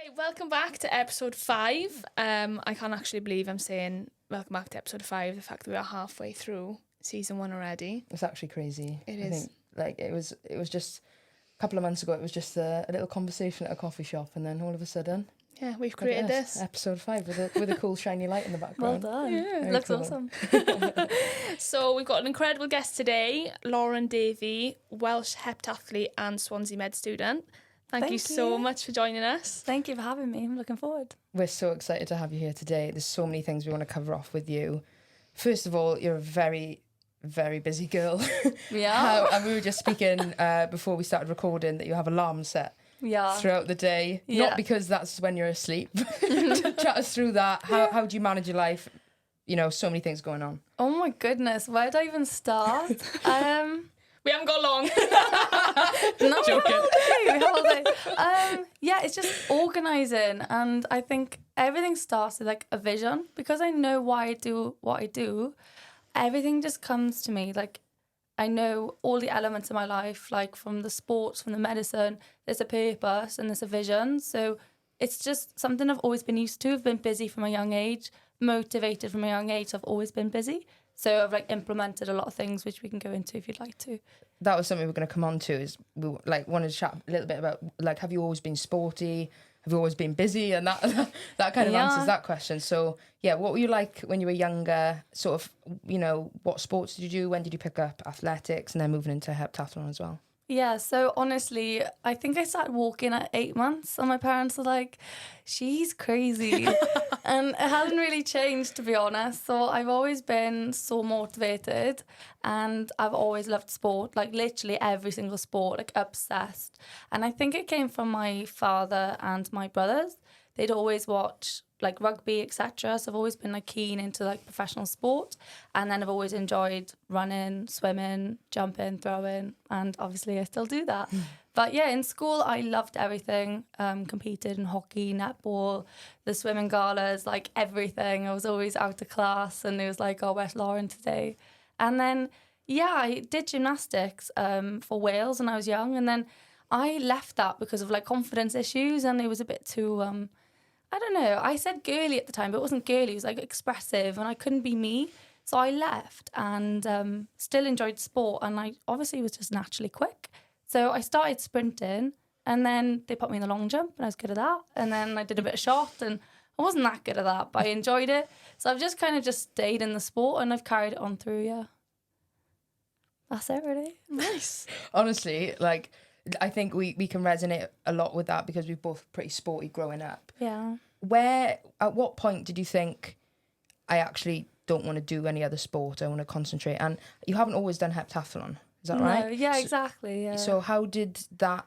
Right, welcome back to episode 5. I can't actually believe I'm saying welcome back to episode 5. The fact that we are halfway through season 1 already. It's actually crazy. It I is. think, like it was just a couple of months ago. It was just a little conversation at a coffee shop, and then all of a sudden, Yeah, we've created this. episode 5 with a cool shiny light in the Well background. done. Yeah. Looks cool. awesome. So we've got an incredible guest today, Lauryn Davey, Welsh Heptathlete and Swansea Med student. Thank you so much for joining us. Thank you for having me. I'm looking forward. We're so excited to have you here today. There's so many things we want to cover off with you. First of all, you're a very, very busy girl. Yeah. And we were just speaking before we started recording that you have alarms set Yeah. throughout the day. Yeah. Not because that's when you're asleep. Chat us through that. How do you manage your life? You know, so many things going on. Oh my goodness. Where did I even start? We haven't got long. No, joking. Yeah, it's just organising, and I think everything starts with like a vision, because I know why I do what I do. Everything just comes to me. Like, I know all the elements of my life, like from the sports, from the medicine. There's a purpose and there's a vision. So it's just something I've always been used to. I've been busy from a young age, motivated from a young age. So I've always been busy. So I've like implemented a lot of things, which we can go into if you'd like to. That was something we're going to come on to. Is we like wanted to chat a little bit about, like, have you always been sporty? Have you always been busy? And that kind of answers that question. So yeah, what were you like when you were younger? Sort of, you know, what sports did you do? When did you pick up athletics, and then moving into heptathlon as well? Yeah, so honestly, I think I started walking at 8 months, and my parents were like, she's crazy. And it hasn't really changed, to be honest. So I've always been so motivated, and I've always loved sport, like literally every single sport, like obsessed. And I think it came from my father and my brothers. They'd always watch like rugby, etc. So I've always been like keen into like professional sport, and then I've always enjoyed running, swimming, jumping, throwing, and obviously I still do that. But yeah, in school I loved everything. Competed in hockey, netball, the swimming galas, like everything. I was always out of class, and it was like, oh, where's Lauryn today? And then yeah, I did gymnastics for Wales when I was young, and then I left that because of like confidence issues, and it was a bit too I don't know, I said girly at the time, but it wasn't girly, it was like expressive, and I couldn't be me. So I left, and still enjoyed sport, and I obviously was just naturally quick. So I started sprinting, and then they put me in the long jump, and I was good at that. And then I did a bit of shot, and I wasn't that good at that, but I enjoyed it. So I've just kind of just stayed in the sport, and I've carried it on through, yeah. That's it, really. Nice. Honestly, like, I think we can resonate a lot with that, because we're both pretty sporty growing up. Yeah. At what point did you think, I actually don't want to do any other sport, I want to concentrate? And you haven't always done heptathlon, is that right? No, yeah, exactly, yeah. So how did that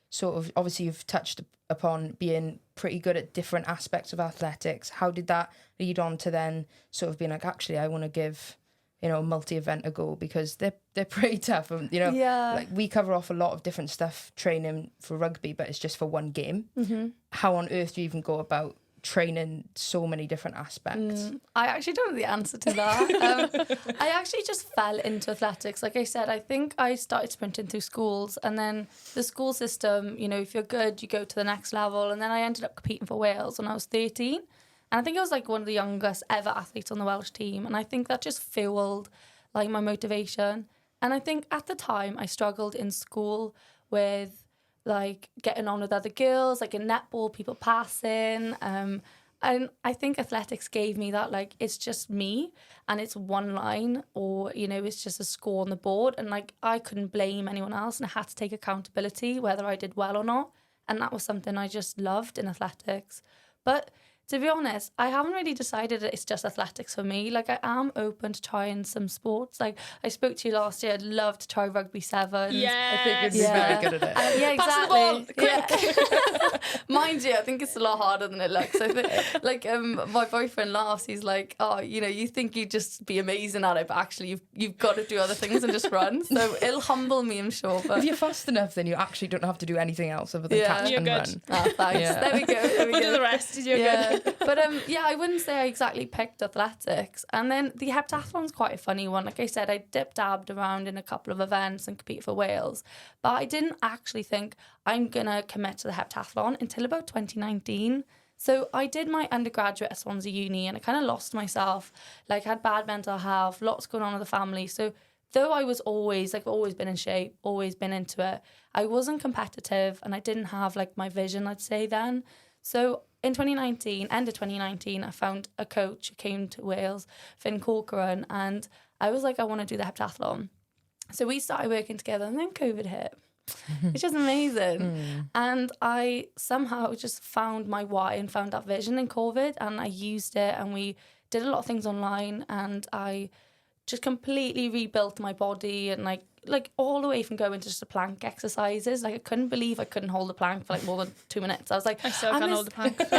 sort of, obviously you've touched upon being pretty good at different aspects of athletics. How did that lead on to then sort of being like, actually, I want to give, you know, multi-event a go, because they're pretty tough, and you know, like we cover off a lot of different stuff training for rugby, but it's just for one game. Mm-hmm. How on earth do you even go about training so many different aspects? I actually don't know the answer to that. I actually just fell into athletics. Like I said, I think I started sprinting through schools, and then the school system, you know, if you're good, you go to the next level. And then I ended up competing for Wales when I was 13. And I think I was like one of the youngest ever athletes on the Welsh team. And I think that just fueled like my motivation. And I think at the time I struggled in school with like getting on with other girls, like in netball, people passing. And I think athletics gave me that, like, it's just me and it's one line, or, you know, it's just a score on the board. And like, I couldn't blame anyone else, and I had to take accountability whether I did well or not. And that was something I just loved in athletics. But to be honest, I haven't really decided that it's just athletics for me. Like, I am open to trying some sports. Like, I spoke to you last year, I'd love to try rugby sevens. Yes. I think you'd be very good at it. Yeah, Pass the ball, exactly. Yeah. Mind you, I think it's a lot harder than it looks. I think, like, my boyfriend laughs. He's like, oh, you know, you think you'd just be amazing at it, but actually you've got to do other things and just run. So it'll humble me, I'm sure. But if you're fast enough, then you actually don't have to do anything else other than Yeah. catch You're and good. run. oh, thanks. Yeah. There we go. We'll do the rest. You're good. But yeah, I wouldn't say I exactly picked athletics. And then the heptathlon's quite a funny one. Like I said, I dabbed around in a couple of events and competed for Wales, but I didn't actually think I'm gonna commit to the heptathlon until about 2019. So I did my undergraduate at Swansea Uni, and I kind of lost myself. Like, I had bad mental health, lots going on with the family. So though I was always, like, always been in shape, always been into it, I wasn't competitive, and I didn't have, like, my vision, I'd say, then. So in 2019, end of 2019, I found a coach who came to Wales, Ffion, and I was like, I want to do the heptathlon. So we started working together, and then COVID hit, which is amazing. And I somehow just found my why and found that vision in COVID, and I used it, and we did a lot of things online, and I just completely rebuilt my body, and like all the way from going to just the plank exercises. Like, I couldn't believe I couldn't hold the plank for like more than 2 minutes. I was like, I still can't hold the plank. But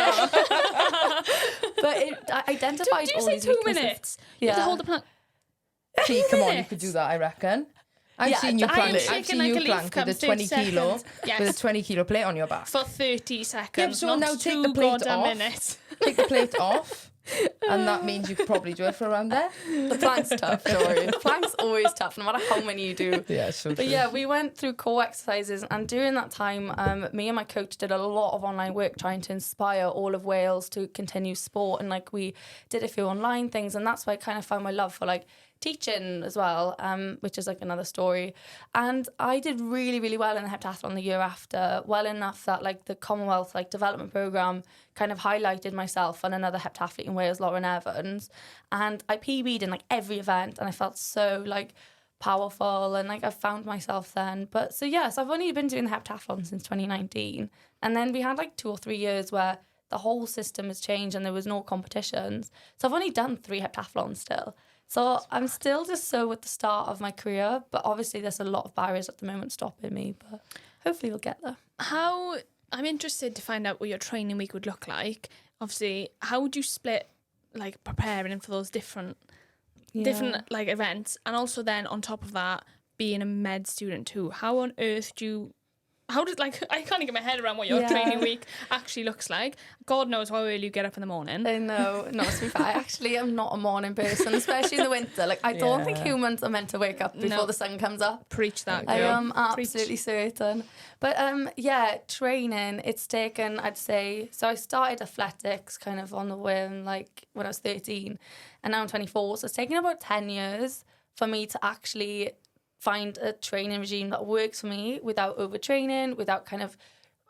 I identified Did you all say these 2 weaknesses. minutes? You have to hold the plank. Gee, come on, you could do that, I reckon. I've seen you plank. I've seen you plank with a 20 kilo, with a 20 kilo plate on your back. For 30 seconds. Yeah, so not now take 2 the plate goddamn off. minutes. Take the plate off, and that means you could probably do it for around there. The plank's tough, don't worry. The plank's always tough, no matter how many you do. Yeah, so But true. yeah, we went through core exercises, and during that time, me and my coach did a lot of online work trying to inspire all of Wales to continue sport, and like we did a few online things, and that's why I kind of found my love for like teaching as well, which is like another story. And I did really, really well in the heptathlon the year after, well enough that like the Commonwealth like development programme kind of highlighted myself and another heptathlete in Wales, Lauryn Evans, and I PB'd in like every event, and I felt so like powerful, and like I found myself then. But so yes, I've only been doing the heptathlon since 2019, and then we had like 2 or 3 years where the whole system has changed and there was no competitions. So I've only done 3 heptathlons still. So I'm still just so at the start of my career, but obviously there's a lot of barriers at the moment stopping me, but hopefully we'll get there. I'm interested to find out what your training week would look like. Obviously, how would you split like preparing for those different like events, and also then on top of that being a med student too? How on earth I can't get my head around what your training week actually looks like. God knows how early you get up in the morning. I know. No, to be fair, I actually am not a morning person, especially in the winter. Like, I don't think humans are meant to wake up before the sun comes up. Preach that, girl. I am absolutely certain. But yeah, training, it's taken, I'd say, so I started athletics kind of on the whim, like when I was 13, and now I'm 24. So it's taken about 10 years for me to actually find a training regime that works for me without overtraining, without kind of,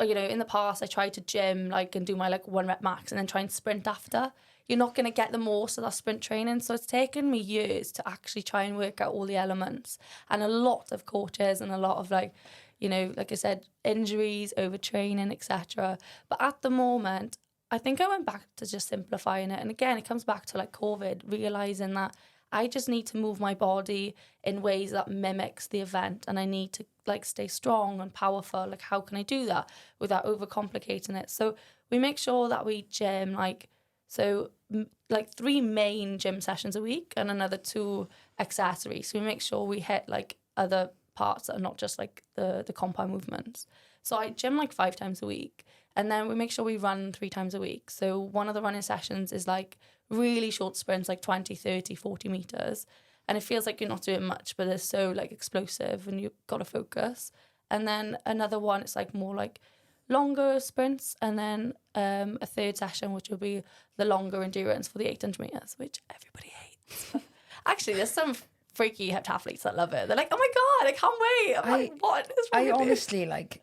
you know, in the past I tried to gym like and do my like 1 rep max and then try and sprint after. You're not going to get the most of that sprint training. So it's taken me years to actually try and work out all the elements, and a lot of coaches and a lot of like, you know, like I said, injuries, overtraining, etc. But at the moment, I think I went back to just simplifying it. And again, it comes back to like COVID, realising that I just need to move my body in ways that mimics the event, and I need to like stay strong and powerful. Like, how can I do that without overcomplicating it? So we make sure that we gym like 3 main gym sessions a week and another 2 accessories. So we make sure we hit like other parts that are not just like the compound movements. So I gym like 5 times a week, and then we make sure we run 3 times a week. So one of the running sessions is like really short sprints, like 20, 30, 40 meters. And it feels like you're not doing much, but it's so like explosive and you've got to focus. And then another one, it's like more like longer sprints. And then a third session, which will be the longer endurance for the 800 meters, which everybody hates. But actually, there's some freaky heptathletes that love it. They're like, oh my God, I can't wait. I'm like, what is wrong with you? Honestly, like,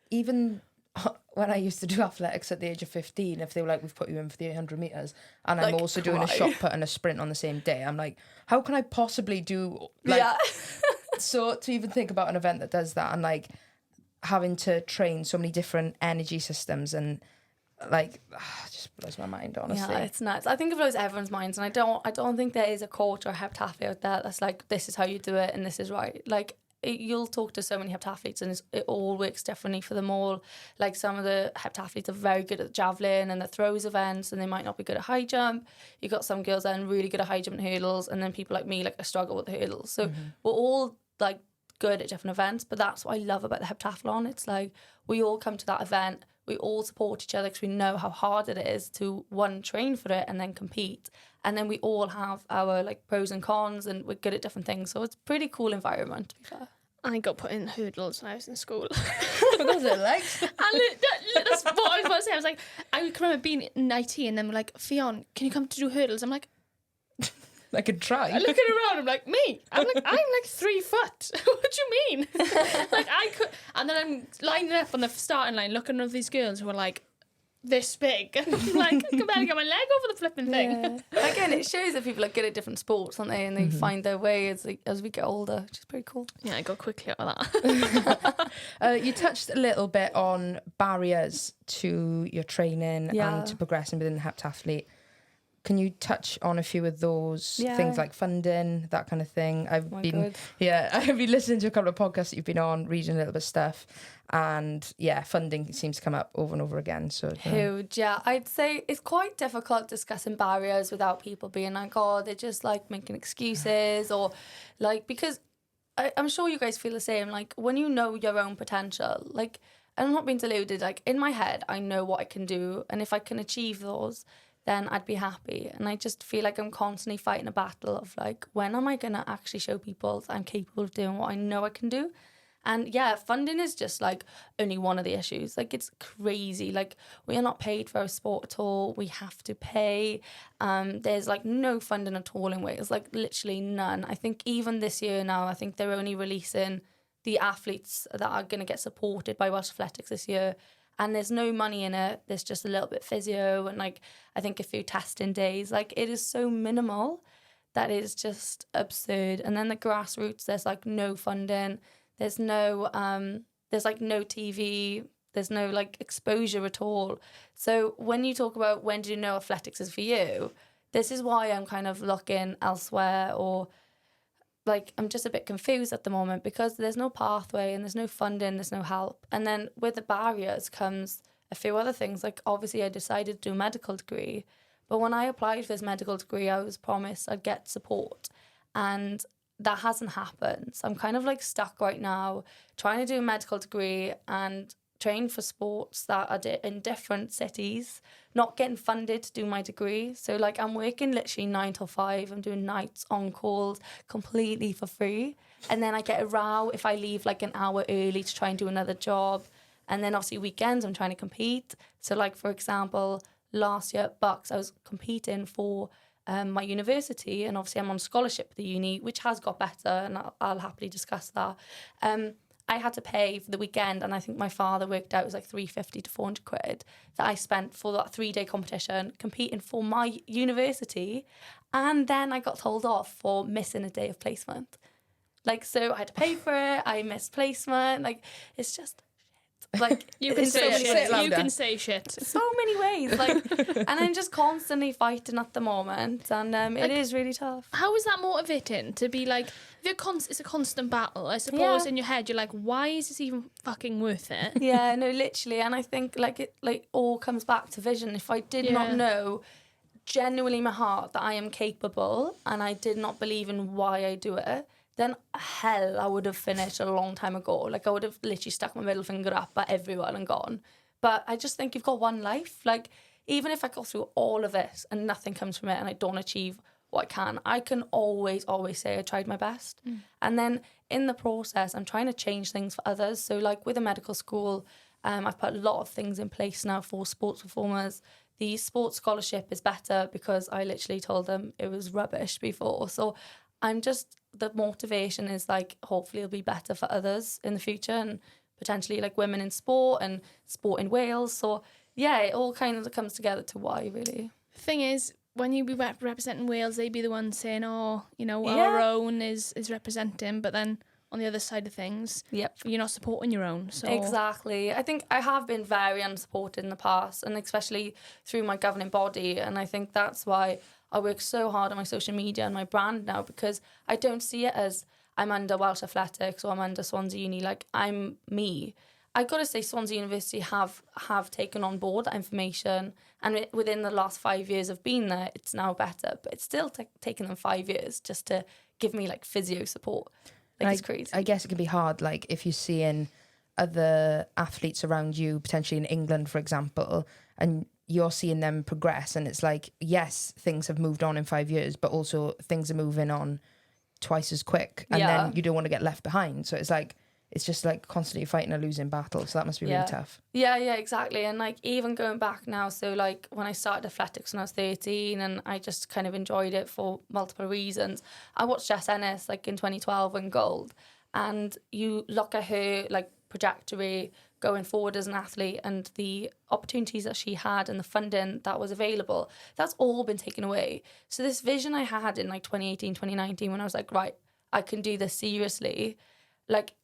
even when I used to do athletics at the age of 15, if they were like, we've put you in for the 800 meters and I'm also doing a shot put and a sprint on the same day, I'm like, how can I possibly do like so to even think about an event that does that, and like having to train so many different energy systems, and like it just blows my mind, honestly. Yeah, it's nuts. I think it blows everyone's minds, and I don't think there is a coach or a heptathlete out there that's like, this is how you do it and this is right. Like, you'll talk to so many heptathletes and it all works differently for them all. Like, some of the heptathletes are very good at javelin and the throws events, and they might not be good at high jump. You've got some girls that are really good at high jump and hurdles, and then people like me, like, I struggle with the hurdles. So we're all like good at different events, but that's what I love about the heptathlon. It's like we all come to that event we all support each other because we know how hard it is to, one, train for it and then compete. And then we all have our like pros and cons, and we're good at different things. So it's a pretty cool environment, to be fair. I got put in hurdles when I was in school. What was it like? And that's what I was about to say. I was like, I can remember being in IT and then we're like, Ffion, can you come to do hurdles? I'm like, I could try. I'm looking around, I'm like, me? I'm like 3 foot. What do you mean? Like I could, and then I'm lining up on the starting line looking at these girls who are like this big. I'm like, I can barely get my leg over the flipping thing. Yeah. Again, it shows that people are good at different sports, aren't they? And they find their way as we get older, which is pretty cool. Yeah, I got quickly out of that. You touched a little bit on barriers to your training Yeah. and to progressing within the heptathlete. Can you touch on a few of those things like funding, that kind of thing? I've been listening to a couple of podcasts that you've been on, reading a little bit of stuff, and funding seems to come up over and over again. So huge, yeah. I'd say it's quite difficult discussing barriers without people being like, oh, they're just like making excuses, or like, because I'm sure you guys feel the same. Like when you know your own potential, like, and I'm not being deluded. Like in my head, I know what I can do, and if I can achieve those, then I'd be happy. And I just feel like I'm constantly fighting a battle of like, when am I going to actually show people that I'm capable of doing what I know I can do? And yeah, funding is just like only one of the issues. Like it's crazy. Like we are not paid for our sport at all. We have to pay. There's like no funding at all in Wales, like literally none. I think even this year now, I think they're only releasing the athletes that are going to get supported by Welsh Athletics this year. And there's no money in it. There's just a little bit physio and like I think a few testing days. Like it is so minimal that it is just absurd. And then the grassroots, there's like no funding. There's no there's like no TV. There's no like exposure at all. So when you talk about when do you know athletics is for you, this is why I'm kind of looking elsewhere, or like I'm just a bit confused at the moment because there's no pathway and there's no funding, there's no help. And then with the barriers comes a few other things. Like obviously I decided to do a medical degree, but when I applied for this medical degree, I was promised I'd get support, and that hasn't happened. So I'm kind of like stuck right now trying to do a medical degree and train for sports that are in different cities, not getting funded to do my degree. So like I'm working literally 9 till 5. I'm doing nights on calls completely for free. And then I get a row if I leave like an hour early to try and do another job. And then obviously weekends I'm trying to compete. So like for example, last year at Bucks, I was competing for my university, and obviously I'm on scholarship at the uni, which has got better, and I'll happily discuss that. I had to pay for the weekend, and I think my father worked out it was like 350 to 400 quid that I spent for that 3-day competition competing for my university, and then I got told off for missing a day of placement. Like, so I had to pay for it, I missed placement, like, it's just shit. Like, You can say shit. You can say shit. so many ways, like, and I'm just constantly fighting at the moment, and it is really tough. How is that motivating to be like, if it's a constant battle, I suppose. Yeah. In your head you're like, why is this even fucking worth it? Yeah, no, literally. And I think like it like all comes back to vision. If I did not know genuinely in my heart that I am capable, and I did not believe in why I do it, then hell, I would have finished a long time ago. Like I would have literally stuck my middle finger up at everyone and gone. But I just think you've got one life. Like even if I go through all of this and nothing comes from it and I don't achieve what I can always say I tried my best. And then in the process, I'm trying to change things for others. So like with a medical school, I've put a lot of things in place now for sports performers. The sports scholarship is better because I literally told them it was rubbish before. So the motivation is like, hopefully it'll be better for others in the future, and potentially like women in sport and sport in Wales. So yeah, it all kind of comes together to why, really. The thing is, when you be representing Wales, they'd be the ones saying, oh, you know, our own is representing, but then on the other side of things, you're not supporting your own. So exactly. I think I have been very unsupported in the past, and especially through my governing body, and I think that's why I work so hard on my social media and my brand now, because I don't see it as I'm under Welsh Athletics or I'm under Swansea Uni. Like, I'm me. I've got to say Swansea University have taken on board that information, and within the last 5 years of being there, it's now better. But it's still taken them 5 years just to give me like physio support. Like, it's crazy. I guess it can be hard, like if you're seeing other athletes around you, potentially in England, for example, and you're seeing them progress, and it's like, yes, things have moved on in 5 years, but also things are moving on twice as quick, and then you don't want to get left behind. So it's like, it's just like constantly fighting a losing battle. So that must be really tough. Yeah, exactly. And like even going back now, so like when I started athletics when I was 13 and I just kind of enjoyed it for multiple reasons. I watched Jess Ennis like in 2012 win gold, and you look at her like trajectory going forward as an athlete and the opportunities that she had and the funding that was available, that's all been taken away. So this vision I had in like 2018, 2019, when I was like, right, I can do this seriously. Like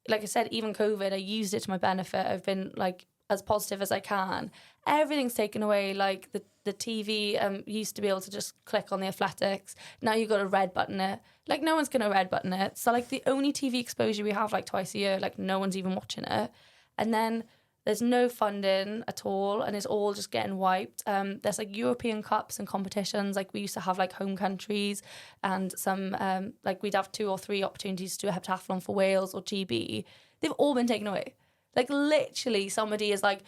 I said, even COVID, I used it to my benefit. I've been like as positive as I can. Everything's taken away. Like the TV used to be able to just click on the athletics. Now you've got to red button it. Like no one's going to red button it. So like the only TV exposure we have like twice a year, like no one's even watching it. And then there's no funding at all, and it's all just getting wiped. There's like European Cups and competitions. Like we used to have like home countries, and some like we'd have 2 or 3 opportunities to do a heptathlon for Wales or GB. They've all been taken away. Like literally, somebody is like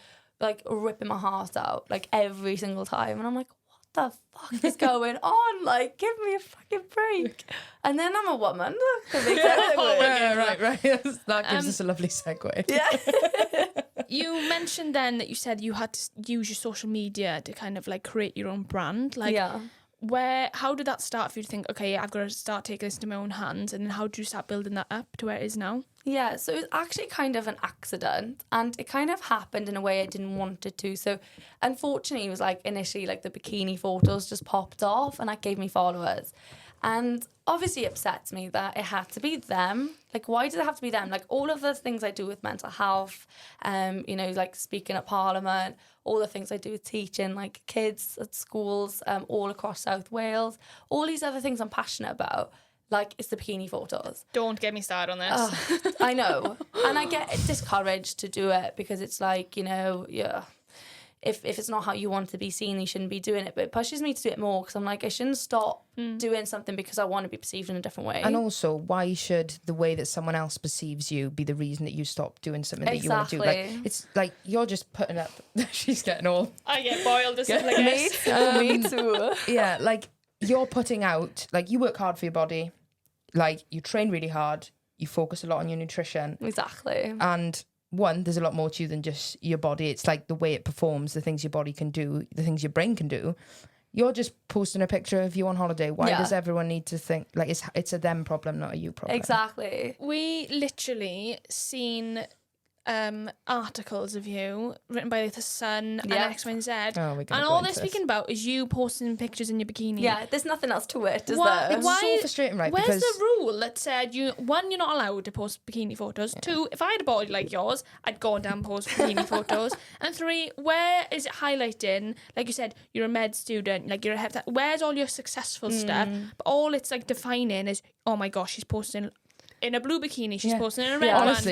ripping my heart out like every single time, and I'm like, what the fuck is going on? Like, give me a fucking break. And then I'm a woman. Right. That gives us a lovely segue. Yeah. You mentioned then that you said you had to use your social media to kind of like create your own brand. Like, how did that start for you to think, okay, I've got to start taking this into my own hands? And then how did you start building that up to where it is now? Yeah, so it was actually kind of an accident, and it kind of happened in a way I didn't want it to. So unfortunately, it was like initially like the bikini photos just popped off and that gave me followers. And obviously it upsets me that it had to be them. Like, why does it have to be them? Like all of the things I do with mental health, you know, like speaking at Parliament, all the things I do with teaching, like kids at schools all across South Wales, all these other things I'm passionate about. Like, it's the bikini photos. Don't get me started on this. I know. And I get discouraged to do it because it's like, you know, if it's not how you want to be seen, you shouldn't be doing it. But it pushes me to do it more because I'm like, I shouldn't stop doing something because I want to be perceived in a different way. And also, why should the way that someone else perceives you be the reason that you stop doing something that you want to do? Like, it's like you're just putting up... She's getting all... I get boiled as well, I guess. Me too. Yeah, like, you're putting out... Like, you work hard for your body. Like, you train really hard. You focus a lot on your nutrition. Exactly. And... one, there's a lot more to you than just your body. It's like the way it performs, the things your body can do, the things your brain can do. You're just posting a picture of you on holiday. Why does everyone need to think like it's a them problem, not a you problem? Exactly. We literally seen articles of you written by The Sun and X, Y, and Z. And all they're speaking about is you posting pictures in your bikini. Yeah, there's nothing else to it, is Why- there? It's why- so frustrating, right? Where's Because the rule that said one, you're not allowed to post bikini photos. 2, if I had a body like yours, I'd go down and post bikini photos. And 3, where is it highlighting? Like you said, you're a med student, like you're a heptathlete. Where's all your successful stuff? But all it's like defining is, oh my gosh, she's posting in a blue bikini, she's posting in a red one. honestly,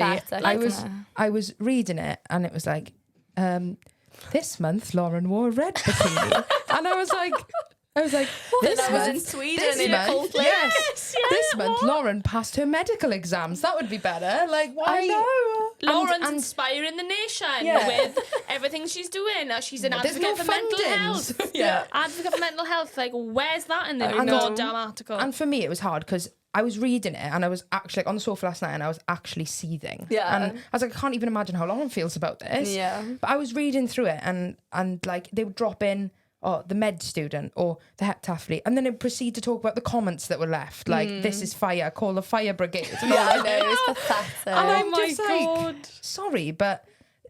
I was reading it and it was like, this month Lauren wore a red bikini, and I was like, this I was in month, Sweden in a cold place. yes, this month Lauren passed her medical exams. That would be better. Like, why? I know. Lauren's inspiring the nation with everything she's doing. She's an There's advocate no for mental fundings. health. Yeah. Advocate for mental health. Like, where's that in the I know. goddamn article? And for me, it was hard because I was reading it and I was actually on the sofa last night and I was actually seething. Yeah. And I was like, I can't even imagine how Lauren feels about this. Yeah. But I was reading through it and like they would drop in, the med student or the heptathlete, and then it would proceed to talk about the comments that were left, like, this is fire, call the fire brigade. And I know, it's pathetic. And I'm my just God. like, sorry, but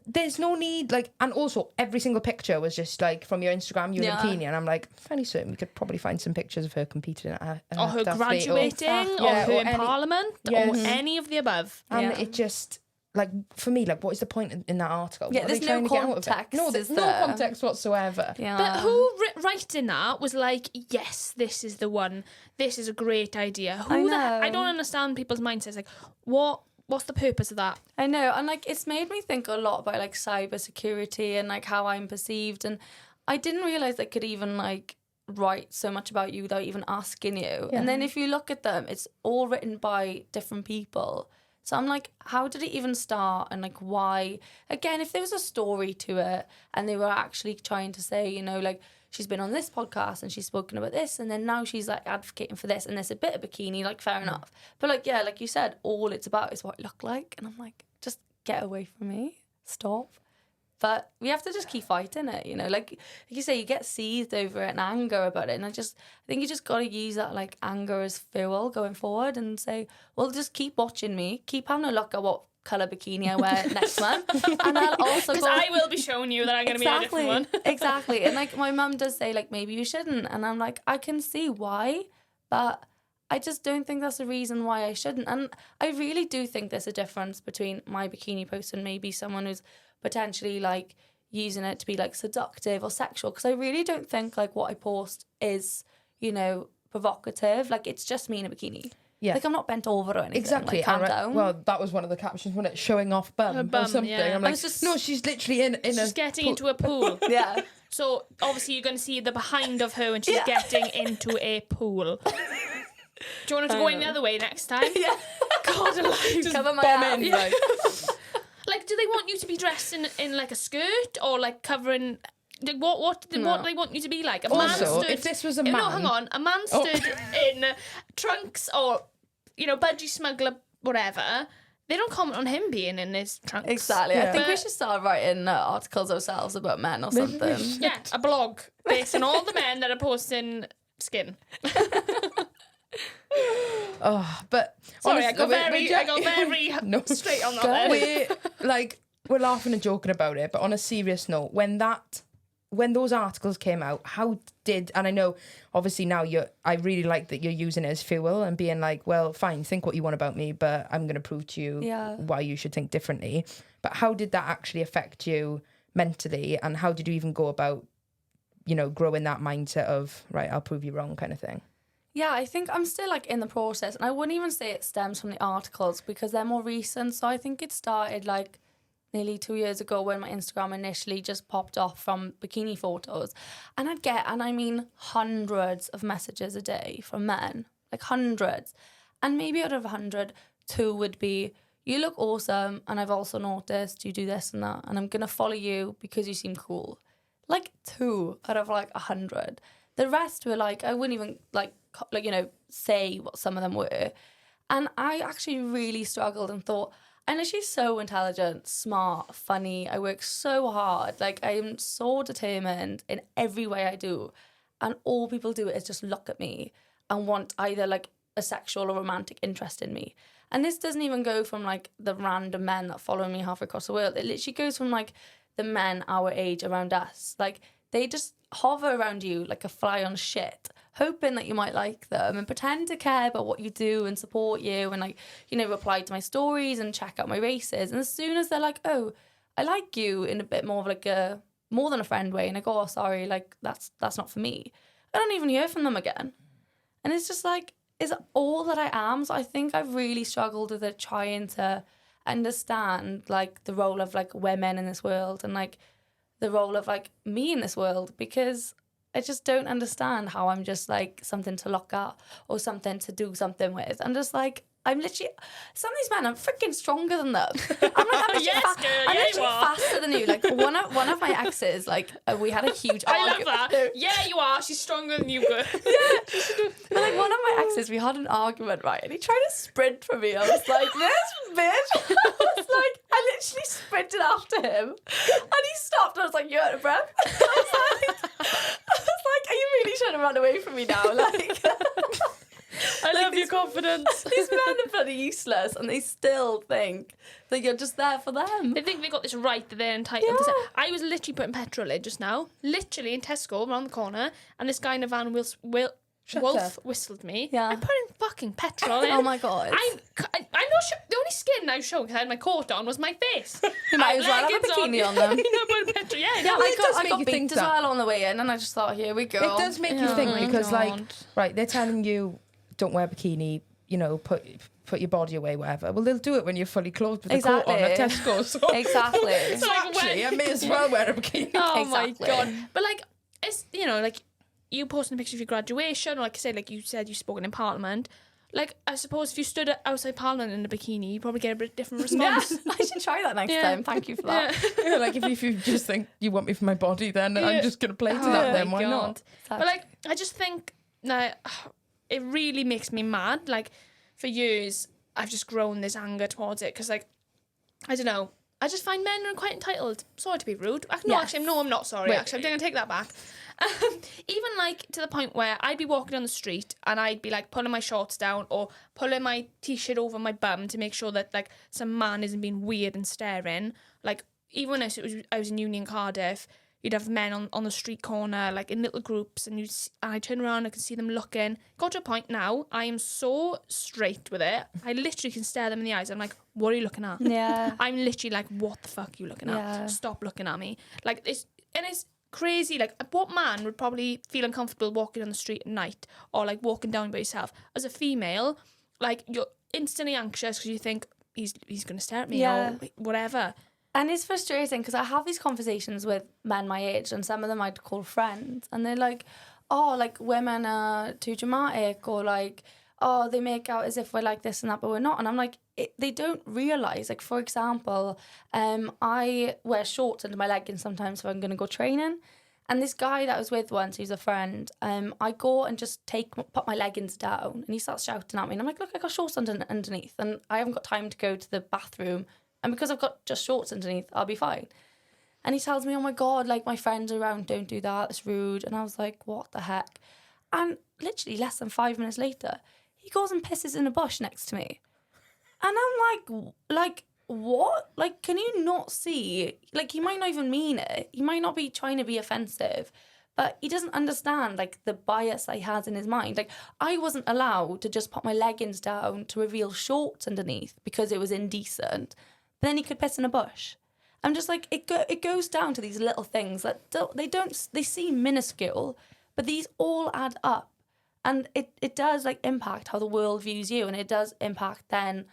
there's no need, like, and also every single picture was just like from your Instagram, you in a bikini, and I'm like, fairly certain we could probably find some pictures of her competing at a or her heptathlete graduating, or her in Parliament, or any of the above. And it just, like, for me, like, what is the point in that article? Yeah, What are they there's no trying to get out of it? context, No, there's is no there? context whatsoever. Yeah. But who writing that was like, yes, this is the one. This is a great idea. I don't understand people's mindsets. Like, what's the purpose of that? I know, and like it's made me think a lot about like cybersecurity and like how I'm perceived, and I didn't realise they could even like write so much about you without even asking you. Yeah. And then if you look at them, it's all written by different people. So I'm like, how did it even start? And like, why? Again, if there was a story to it and they were actually trying to say, you know, like, she's been on this podcast and she's spoken about this, and then now she's like advocating for this, and there's a bit of bikini, like, fair enough. But like, yeah, like you said, all it's about is what I look like. And I'm like, just get away from me. Stop. But we have to just keep fighting it, you know. Like you say, you get seethed over it and anger about it. And I think you just got to use that, like, anger as fuel going forward and say, well, just keep watching me. Keep having a look at what colour bikini I wear next month. And I'll also Because I will be showing you that I'm going to be a different one. Exactly. And, like, my mum does say, like, maybe you shouldn't. And I'm like, I can see why, but I just don't think that's the reason why I shouldn't. And I really do think there's a difference between my bikini post and maybe someone who's potentially, like, using it to be, like, seductive or sexual, because I really don't think, like, what I post is, you know, provocative. Like, it's just me in a bikini. Yeah. Like, I'm not bent over or anything. Exactly. Like, calm down. Well, that was one of the captions, wasn't it? Showing off bum, Her bum, or something. yeah. I'm like, just- no, she's literally in She's a getting into a pool. Yeah. So obviously you're going to see the behind of her when she's getting into a pool. Do you want her to go in the other way next time? Yeah. God alive. Just cover my bomb ass. in, like. Like, do they want you to be dressed in like a skirt or like covering? Like, what do they want you to be like? A man Also, stood, if this was a man... No, hang on. A man stood in trunks or, you know, budgie smuggler, whatever. They don't comment on him being in his trunks. Exactly. Yeah. I think we But- should start writing articles ourselves about men or Maybe we something. should. Yeah, a blog based on all the men that are posting skin. Oh, but Sorry, I honestly, got very No. straight on that. There. we're laughing and joking about it, but on a serious note, when those articles came out, and I know obviously now I really like that you're using it as fuel and being like, well, fine, think what you want about me, but I'm going to prove to you why you should think differently. But how did that actually affect you mentally, and how did you even go about, you know, growing that mindset of, right, I'll prove you wrong kind of thing? Yeah, I think I'm still, like, in the process, and I wouldn't even say it stems from the articles because they're more recent. So I think it started, like, nearly 2 years ago when my Instagram initially just popped off from bikini photos. And I mean hundreds of messages a day from men, like hundreds. And maybe out of 100, 2 would be, you look awesome, and I've also noticed you do this and that, and I'm going to follow you because you seem cool. Like 2 out of, like, 100. The rest were, like, I wouldn't even, like, you know, say what some of them were. And I actually really struggled and thought, I know she's so intelligent, smart, funny. I work so hard. Like, I am so determined in every way I do. And all people do is just look at me and want either, like, a sexual or romantic interest in me. And this doesn't even go from, like, the random men that follow me halfway across the world. It literally goes from, like, the men our age around us. Like, they just hover around you like a fly on shit, hoping that you might like them and pretend to care about what you do and support you and, like, you know, reply to my stories and check out my races. And as soon as they're like, oh, I like you in a bit more of, like, a more than a friend way, and I go, oh, sorry, like, that's not for me, I don't even hear from them again. And it's just like, is it all that I am? So I think I've really struggled with it, trying to understand, like, the role of, like, women in this world and, like, the role of, like, me in this world, because I just don't understand how I'm just, like, something to look at or something to do something with. I'm just like, I'm literally, some of these men, I'm freaking stronger than them. I'm literally, Yes, girl, I'm yeah, you literally are. faster than you. Like, one of my exes, like, we had a huge I love argument. that. Yeah, you are. She's stronger than you, girl. But, like, one of my exes, we had an argument, right? And he tried to sprint for me. I was like, this bitch. I was like, I literally sprinted after him. And he stopped. And I was like, you're out of breath. I was like, are you really trying to run away from me now? Like, I love your confidence. these men are bloody useless, and they still think that you're just there for them. They think they got this right, that they're entitled to Yeah. say. I was literally putting petrol in just now, literally in Tesco around the corner, and this guy in a van Shut Wolf up. whistled me. Yeah. I put in fucking petrol in. Oh my God. I'm not the only skin I was showing because I had my coat on was my face. You might as well have a Leggings bikini on them. You know, putting petrol. Yeah, Yeah, no, I it does got make you beat think as that. well on the way in, and I just thought, here we go. It does make you Oh think my because, like, God. right, they're telling you don't wear a bikini, you know, put your body away, whatever. Well, they'll do it when you're fully clothed with a coat on at Exactly. Tesco. So, Exactly. so Like, actually, I when- may as well wear a bikini. Oh Exactly. my God. But, like, it's, you know, like, you posting a picture of your graduation, or, like I said, like you said, you've spoken in Parliament. like, I suppose if you stood outside Parliament in a bikini, you'd probably get a bit different response. Yeah, I should try that next time. Thank you for that. Yeah, like if you just think you want me for my body, then I'm just going to play to that then, why not? But like, I just think, now, it really makes me mad. Like, for years, I've just grown this anger towards it, because, like, I don't know, I just find men are quite entitled. Sorry to be rude. Actually, no, I'm not sorry. Actually, I'm going to take that back. Even like to the point where I'd be walking down the street and I'd be like pulling my shorts down or pulling my t-shirt over my bum to make sure that like some man isn't being weird and staring. Like, even when I was in uni in Cardiff, you'd have men on the street corner, like in little groups, and I turn around and I can see them looking. Got to a point now, I am so straight with it. I literally can stare them in the eyes. I'm like, what are you looking at? Yeah. I'm literally like, what the fuck are you looking at? Stop looking at me. Like, it's crazy. Like, what man would probably feel uncomfortable walking on the street at night or like walking down by yourself? As a female, like, you're instantly anxious because you think he's going to stare at me or whatever. And it's frustrating because I have these conversations with men my age, and some of them I'd call friends, and they're like, oh, like, women are too dramatic, or like, oh, they make out as if we're like this and that, but we're not. And I'm like, they don't realise, like, for example, I wear shorts under my leggings sometimes if I'm going to go training. And this guy that I was with once, who's a friend, I go and just put my leggings down, and he starts shouting at me, and I'm like, look, I got shorts underneath, and I haven't got time to go to the bathroom. And because I've got just shorts underneath, I'll be fine. And he tells me, oh my God, like, my friends are around, don't do that, it's rude. And I was like, what the heck? And literally less than 5 minutes later, he goes and pisses in a bush next to me. And I'm like, what? Like, can you not see? Like, he might not even mean it. He might not be trying to be offensive. But he doesn't understand, like, the bias that he has in his mind. Like, I wasn't allowed to just put my leggings down to reveal shorts underneath because it was indecent. But then he could piss in a bush. I'm just like, it goes down to these little things that they seem minuscule, but these all add up. And it does, like, impact how the world views you, and it does impact then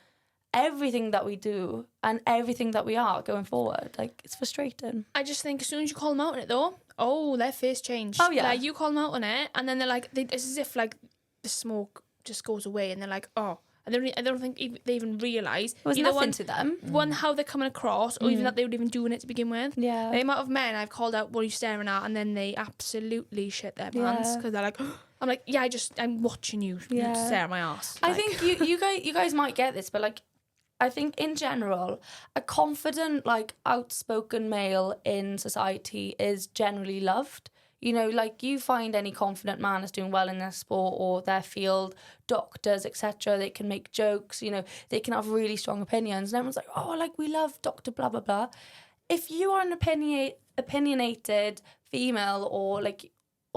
everything that we do and everything that we are going forward. Like, it's frustrating. I just think as soon as you call them out on it, though, their face changed. Oh, yeah. Like, you call them out on it, and then they're like, it's as if, like, the smoke just goes away, and they're like, oh. I don't think they even realise. It was nothing to them. One, how they're coming across, or even that they were even doing it to begin with. Yeah. The amount of men I've called out, what are you staring at? And then they absolutely shit their pants because they're like, I'm like, yeah, I'm watching you stare at my ass. I think you guys might get this, but, like, I think in general, a confident, like, outspoken male in society is generally loved. You know, like, you find any confident man is doing well in their sport or their field, doctors, etc. They can make jokes, you know, they can have really strong opinions. And everyone's like, oh, like, we love Dr. blah, blah, blah. If you are an opinionated female or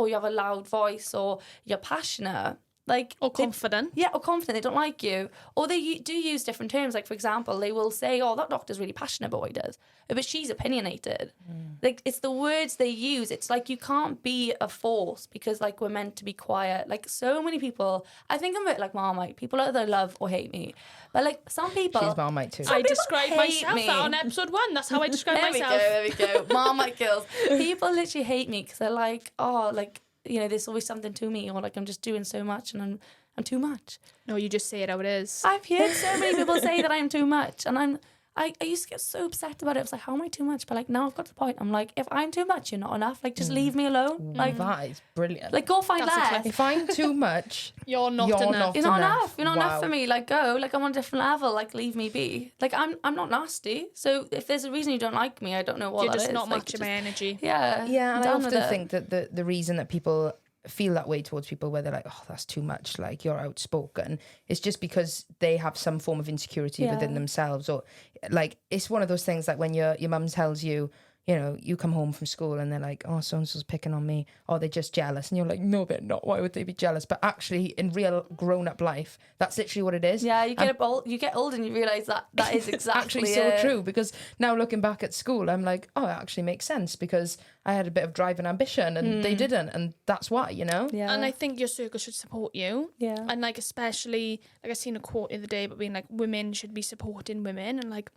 you have a loud voice or you're passionate, like, or confident. Or confident, they don't like you. Or they do use different terms. Like, for example, they will say, oh, that doctor's really passionate about what he does. But she's opinionated. Like, it's the words they use. It's like, you can't be a force because, like, we're meant to be quiet. Like, so many people, I think I'm a bit like Marmite. People either love or hate me. But, like, some people... She's Marmite too. I described myself that on episode 1. That's how I described myself. There we go. Marmite girls. People literally hate me because they're like, oh, like... you know, there's always something to me, or like I'm just doing so much and I'm too much. No, you just say it how it is. I've heard so many people say that I'm too much, and I used to get so upset about it. I was like, how am I too much? But, like, now I've got to the point, I'm like, if I'm too much, you're not enough. Like, just leave me alone. Like, that is brilliant. Like, go find less. If I'm too much, you're not enough. You're not enough. You're not enough for me. Like, go. Like, I'm on a different level. Like, leave me be. Like, I'm not nasty. So if there's a reason you don't like me, I don't know what you're that just is. not like, matching my energy. Yeah. Yeah, and I done with often it. think that the reason that people feel that way towards people where they're like, oh, that's too much, like, you're outspoken, it's just because they have some form of insecurity within themselves. Or, like, it's one of those things, like, when your mum tells you, you know, you come home from school and they're like, oh, so-and-so's picking on me, or they're just jealous, and you're like, no, they're not, why would they be jealous? But actually, in real grown-up life, that's literally what it is. Yeah, you get old and you realise that is exactly actually so true, because now looking back at school, I'm like, oh, it actually makes sense, because I had a bit of drive and ambition and they didn't, and that's why, you know? Yeah. And I think your circle should support you. Yeah. And, like, especially, like, I seen a quote the other day about being like, women should be supporting women, and like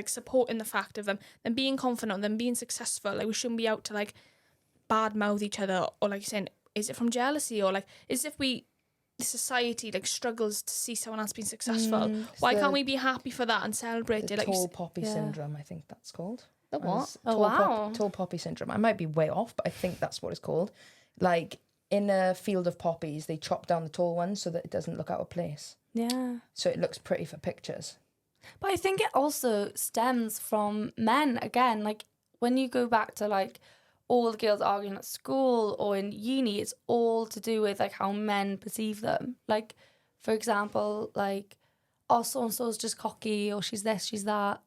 supporting the fact of them being confident, them being successful. Like, we shouldn't be out to, like, bad mouth each other, or, like you're saying, is it from jealousy, or, like, is if we society like struggles to see someone else being successful. Why can't we be happy for that and celebrate it? Like tall poppy syndrome, I think that's called. The what? Tall poppy syndrome. I might be way off, but I think that's what it's called. Like in a field of poppies, they chop down the tall ones so that it doesn't look out of place. Yeah. So it looks pretty for pictures. But I think it also stems from men again. Like when you go back to like all the girls arguing at school or in uni, it's all to do with like how men perceive them. Like, for example, like, oh, so-and-so's just cocky, or she's this, she's that.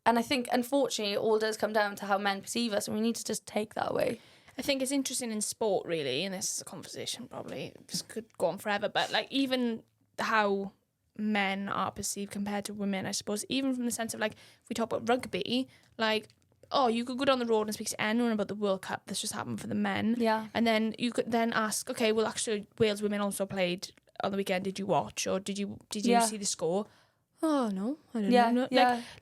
And I think, unfortunately, it all does come down to how men perceive us, and we need to just take that away. I think it's interesting in sport, really, and this is a conversation probably, this could go on forever, but like even how men are perceived compared to women, I suppose, even from the sense of like, if we talk about rugby, like, oh, you could go down the road and speak to anyone about the World Cup that's just happened for the men. Yeah. And then you could then ask, okay, well, actually, Wales women also played on the weekend. Did you watch, or did you see the score? Oh no, I don't know.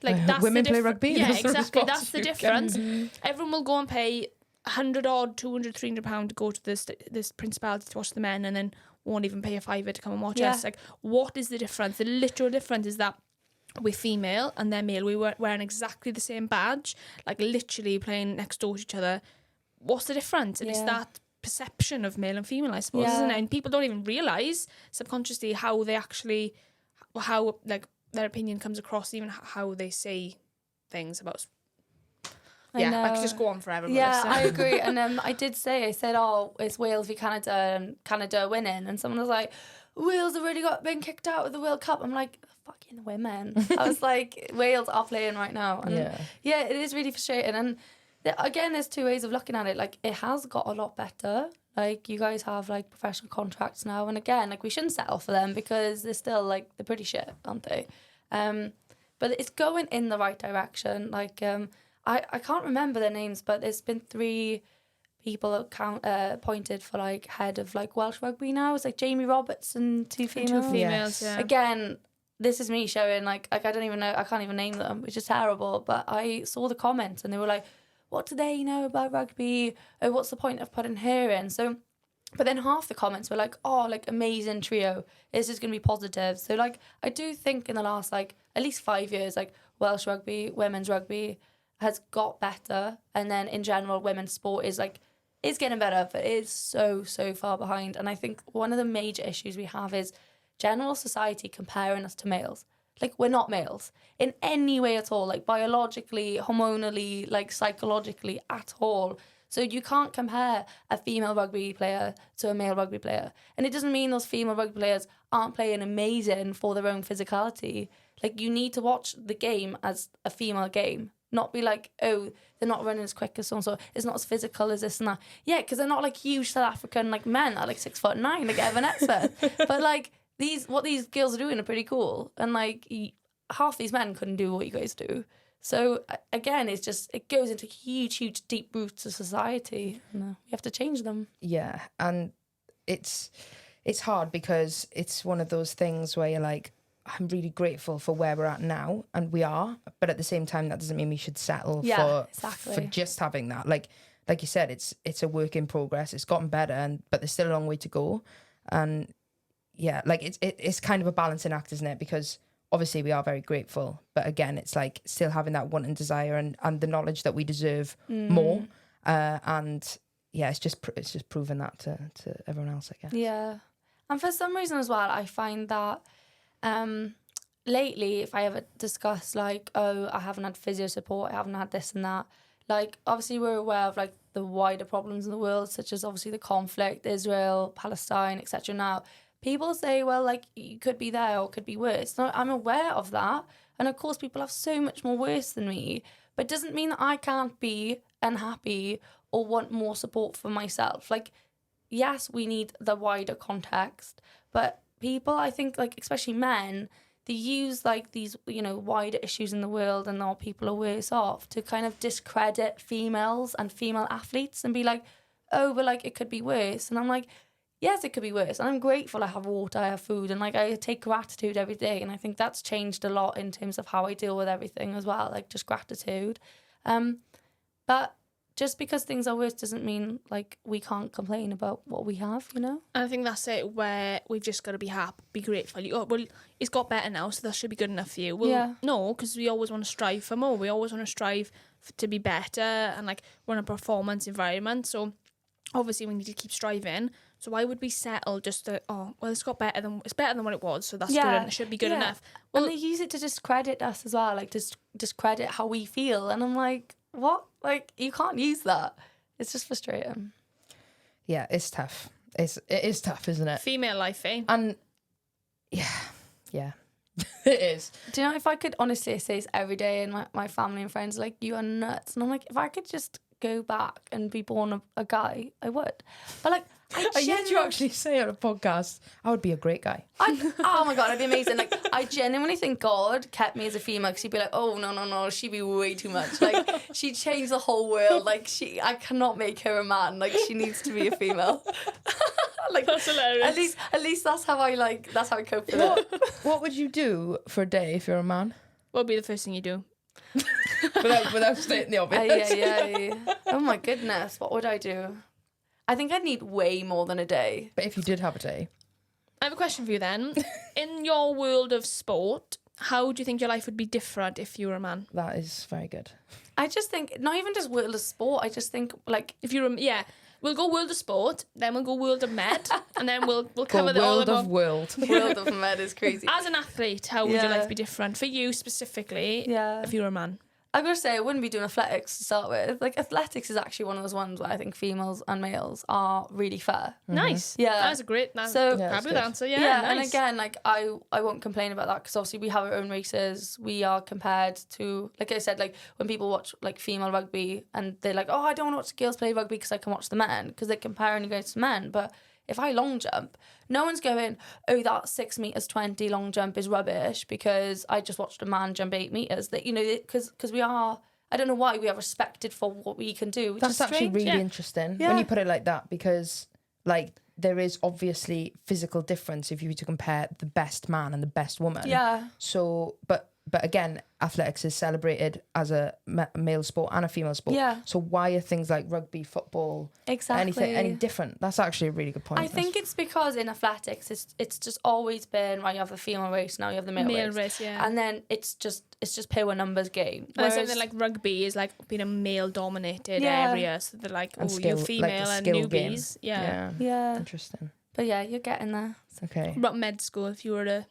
Like that's women the play rugby. Yeah, That's the exactly. response That's the you difference. get. Everyone will go and pay 100 odd, 200, 300 £300 to go to this principality to watch the men, and then won't even pay a fiver to come and watch us. Like, what is the difference? The literal difference is that we're female and they're male. We were wearing exactly the same badge, like literally playing next door to each other. What's the difference? And it's that perception of male and female, I suppose, isn't it? And people don't even realise subconsciously how they actually, how like their opinion comes across, even how they say things about. I could just go on forever. Yeah, I agree. And I said, oh, it's Wales v Canada and Canada winning. And someone was like, Wales have already been kicked out of the World Cup. I'm like, fucking women. I was like, Wales are playing right now. And it is really frustrating. And again, there's two ways of looking at it. Like, it has got a lot better. Like, you guys have like professional contracts now. And again, like, we shouldn't settle for them because they're still like, they're pretty shit, aren't they? But it's going in the right direction. Like, I can't remember their names, but there's been 3 people appointed for like head of like Welsh rugby now. It's like Jamie Roberts and 2 females. 2 females, yeah. Again, this is me showing like I don't even know, I can't even name them, which is terrible. But I saw the comments and they were like, what do they know about rugby? Oh, what's the point of putting her in? So, but then half the comments were like, oh, like amazing trio. This is going to be positive. So like, I do think in the last like at least 5 years, like Welsh rugby, women's rugby has got better. And then in general, women's sport is getting better, but it is so far behind. And I think one of the major issues we have is general society comparing us to males. Like, we're not males in any way at all, like biologically, hormonally, like psychologically at all. So you can't compare a female rugby player to a male rugby player. And it doesn't mean those female rugby players aren't playing amazing for their own physicality. Like, you need to watch the game as a female game. Not be like, oh, they're not running as quick as so-and-so. It's not as physical as this and that. Yeah, because they're not like huge South African like men that are like 6'9", like Evan Exford. But like what these girls are doing are pretty cool. And like half these men couldn't do what you guys do. So again, it goes into huge deep roots of society. And, we have to change them. Yeah, and it's hard because it's one of those things where you're like, I'm really grateful for where we're at now, and we are, but at the same time, that doesn't mean we should settle for just having that. Like you said, it's a work in progress. It's gotten better, but there's still a long way to go. And yeah, like it's kind of a balancing act, isn't it? Because obviously we are very grateful, but again, it's like still having that want and desire and the knowledge that we deserve more. And yeah, it's just proving that to everyone else, I guess. Yeah, and for some reason as well, I find that. Lately, if I ever discuss like, oh, I haven't had physio support, I haven't had this and that, like obviously we're aware of like the wider problems in the world, such as obviously the conflict, Israel, Palestine, etc. Now, people say, well, like you could be there or it could be worse. No, I'm aware of that, and of course people have so much more worse than me, but it doesn't mean that I can't be unhappy or want more support for myself. Like, yes, we need the wider context, but people, I think, like especially men, they use like these, wider issues in the world and how people are worse off to kind of discredit females and female athletes and be like, oh, but like it could be worse. And I'm like, yes, it could be worse. And I'm grateful I have water, I have food, and like I take gratitude every day. And I think that's changed a lot in terms of how I deal with everything as well, like just gratitude. But just because things are worse doesn't mean like we can't complain about what we have, you know. And I think that's it, where we've just got to be happy, be grateful. Well, it's got better now, so that should be good enough for you. Well, no, because we always want to strive for more. We always want to strive to be better and like run a performance environment. So obviously we need to keep striving. So why would we settle just to, it's better than what it was, so that's good and it should be good enough. Well, and they use it to discredit us as well, like just discredit how we feel. And I'm like, what? Like, you can't use that. It's just frustrating. Yeah, it's tough. It is tough, isn't it? Female life, eh? And yeah, it is. Do you know, if I could honestly say this every day, and my family and friends are like, you are nuts. And I'm like, if I could just go back and be born a guy, I would. But like, I yet you actually say on a podcast, I would be a great guy. Oh my God, I'd be amazing. Like, I genuinely think God kept me as a female because he'd be like, oh, no, she'd be way too much. Like, she'd change the whole world. Like, I cannot make her a man. Like, she needs to be a female. Like, that's hilarious. At least that's how I cope with it. What would you do for a day if you're a man? What would be the first thing you do? without stating the obvious. Yeah. Oh my goodness, what would I do? I think I'd need way more than a day. But if you did have a day. I have a question for you then. In your world of sport, how do you think your life would be different if you were a man? That is very good. I just think, not even just world of sport, I just think, like... If you're we'll go world of sport, then we'll go world of med, and then we'll cover the world of world. World of med is crazy. As an athlete, how would your life be different? For you specifically, if you were a man? I've got to say, I wouldn't be doing athletics to start with. Like, athletics is actually one of those ones where I think females and males are really fair. Mm-hmm. Nice. Yeah. That's a great fabulous answer. Yeah, nice. And again, like, I won't complain about that because obviously we have our own races. We are compared to, like I said, like, when people watch, like, female rugby and they're like, oh, I don't want to watch the girls play rugby because I can watch the men, because they're comparing against men. But if I long jump, no one's going, oh, that 6 meters 20 long jump is rubbish because I just watched a man jump 8 meters. That, you know, because we are, I don't know why, we are respected for what we can do. Which That's is actually strange. really interesting when you put it like that, because like there is obviously physical difference if you were to compare the best man and the best woman. Yeah. So, but again, athletics is celebrated as a male sport and a female sport. Yeah. So why are things like rugby, football, Exactly. any different? That's actually a really good point. I think it's because in athletics, it's just always been, right, you have the female race, now you have the male race. Yeah. And then it's just pure numbers game. And something like rugby is like being a male dominated area, so they're like, you're female and newbies. Game. Yeah. Interesting. But yeah, you're getting there. Okay. What about med school if you were a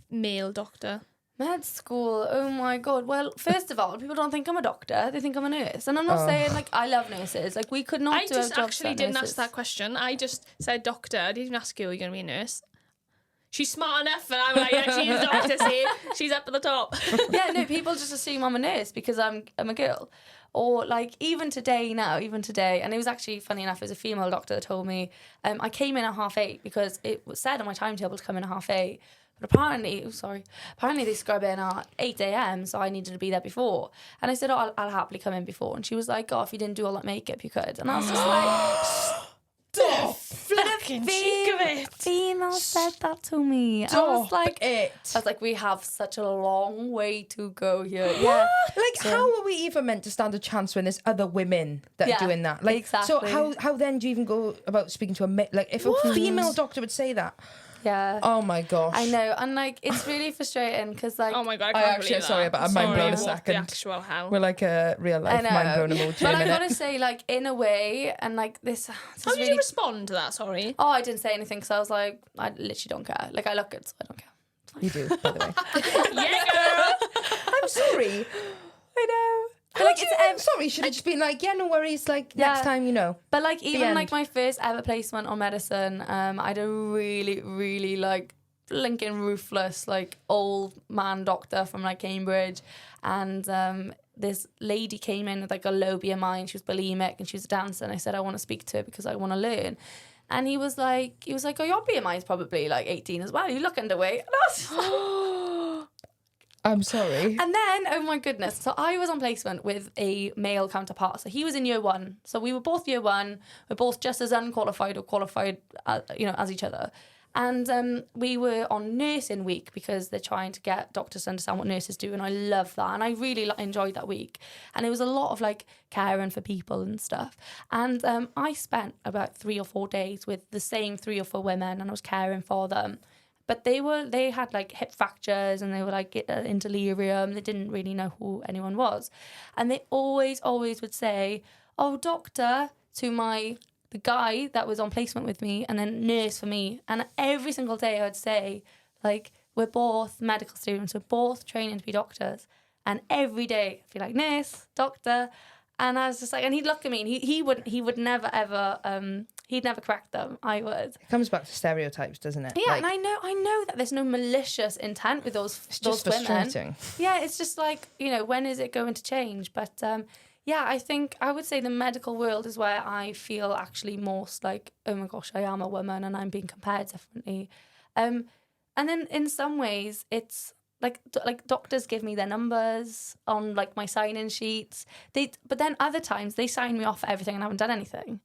male doctor? Med school, oh my God. Well, first of all, people don't think I'm a doctor. They think I'm a nurse. And I'm not saying, like, I love nurses. Like, we could not I do our just jobs actually without didn't nurses. ask that question. I just said doctor. I didn't even ask you, are you going to be a nurse? She's smart enough, and I'm like, yeah, she's a doctor, see? She's up at the top. Yeah, no, people just assume I'm a nurse because I'm a girl. Or, like, even today, and it was actually, funny enough, it was a female doctor that told me, I came in at 8:30 because it was said on my timetable to come in at 8:30. But apparently they scrub in at 8 a.m, so I needed to be there before. And I said, oh, I'll happily come in before. And she was like, oh, if you didn't do all that makeup, you could. And I was just like... Stop! Fucking cheek of it! Female said that to me. I was like, we have such a long way to go here. Yeah. Like, how are we even meant to stand a chance when there's other women that are doing that? Like, exactly. So how then do you even go about speaking to if a female doctor would say that? Yeah. Oh my gosh. I know, and like it's really frustrating because like. Oh my God! I can't believe that. Sorry, but I'm mind blown a What second. the actual hell? We're like a real life mind blown emoji. But I gotta say, like in a way, and like this. How did you respond to that? Sorry. Oh, I didn't say anything because I was like, I literally don't care. Like I look good, so I don't care. You do, by the way. Yeah, girl. I'm sorry. I know. But Like, sorry, should have just been like, yeah, no worries, like, next time, you know. But, like, even, like, my first ever placement on medicine, I had a really, really, like, blinking ruthless, like, old man doctor from, like, Cambridge. And this lady came in with, like, a low BMI, and she was bulimic, and she was a dancer. And I said, I want to speak to her because I want to learn. And he was like, oh, your BMI is probably, like, 18 as well. You look underweight. And I was like... I'm sorry. And then, oh my goodness, so I was on placement with a male counterpart. So he was in year one. So we were both year one. We're both just as unqualified or qualified, as each other. And we were on nursing week because they're trying to get doctors to understand what nurses do, and I love that, and I really enjoyed that week. And it was a lot of like caring for people and stuff. And I spent about 3 or 4 days with the same 3 or 4 women, and I was caring for them. But they had like hip fractures, and they were like in delirium. They didn't really know who anyone was, and they always would say, "Oh, doctor," to the guy that was on placement with me, and then nurse for me. And every single day I would say, like, we're both medical students, we're both training to be doctors. And every day I'd be like, nurse, doctor. And I was just like, and he'd look at me, and he would never ever, he'd never correct them. I would. It comes back to stereotypes, doesn't it? Yeah, like, and I know that there's no malicious intent with those women. Frustrating. Yeah, it's just like, when is it going to change? But yeah, I think I would say the medical world is where I feel actually most like, oh my gosh, I am a woman and I'm being compared differently. And then in some ways it's like doctors give me their numbers on like my sign-in sheets. But then other times they sign me off for everything and I haven't done anything.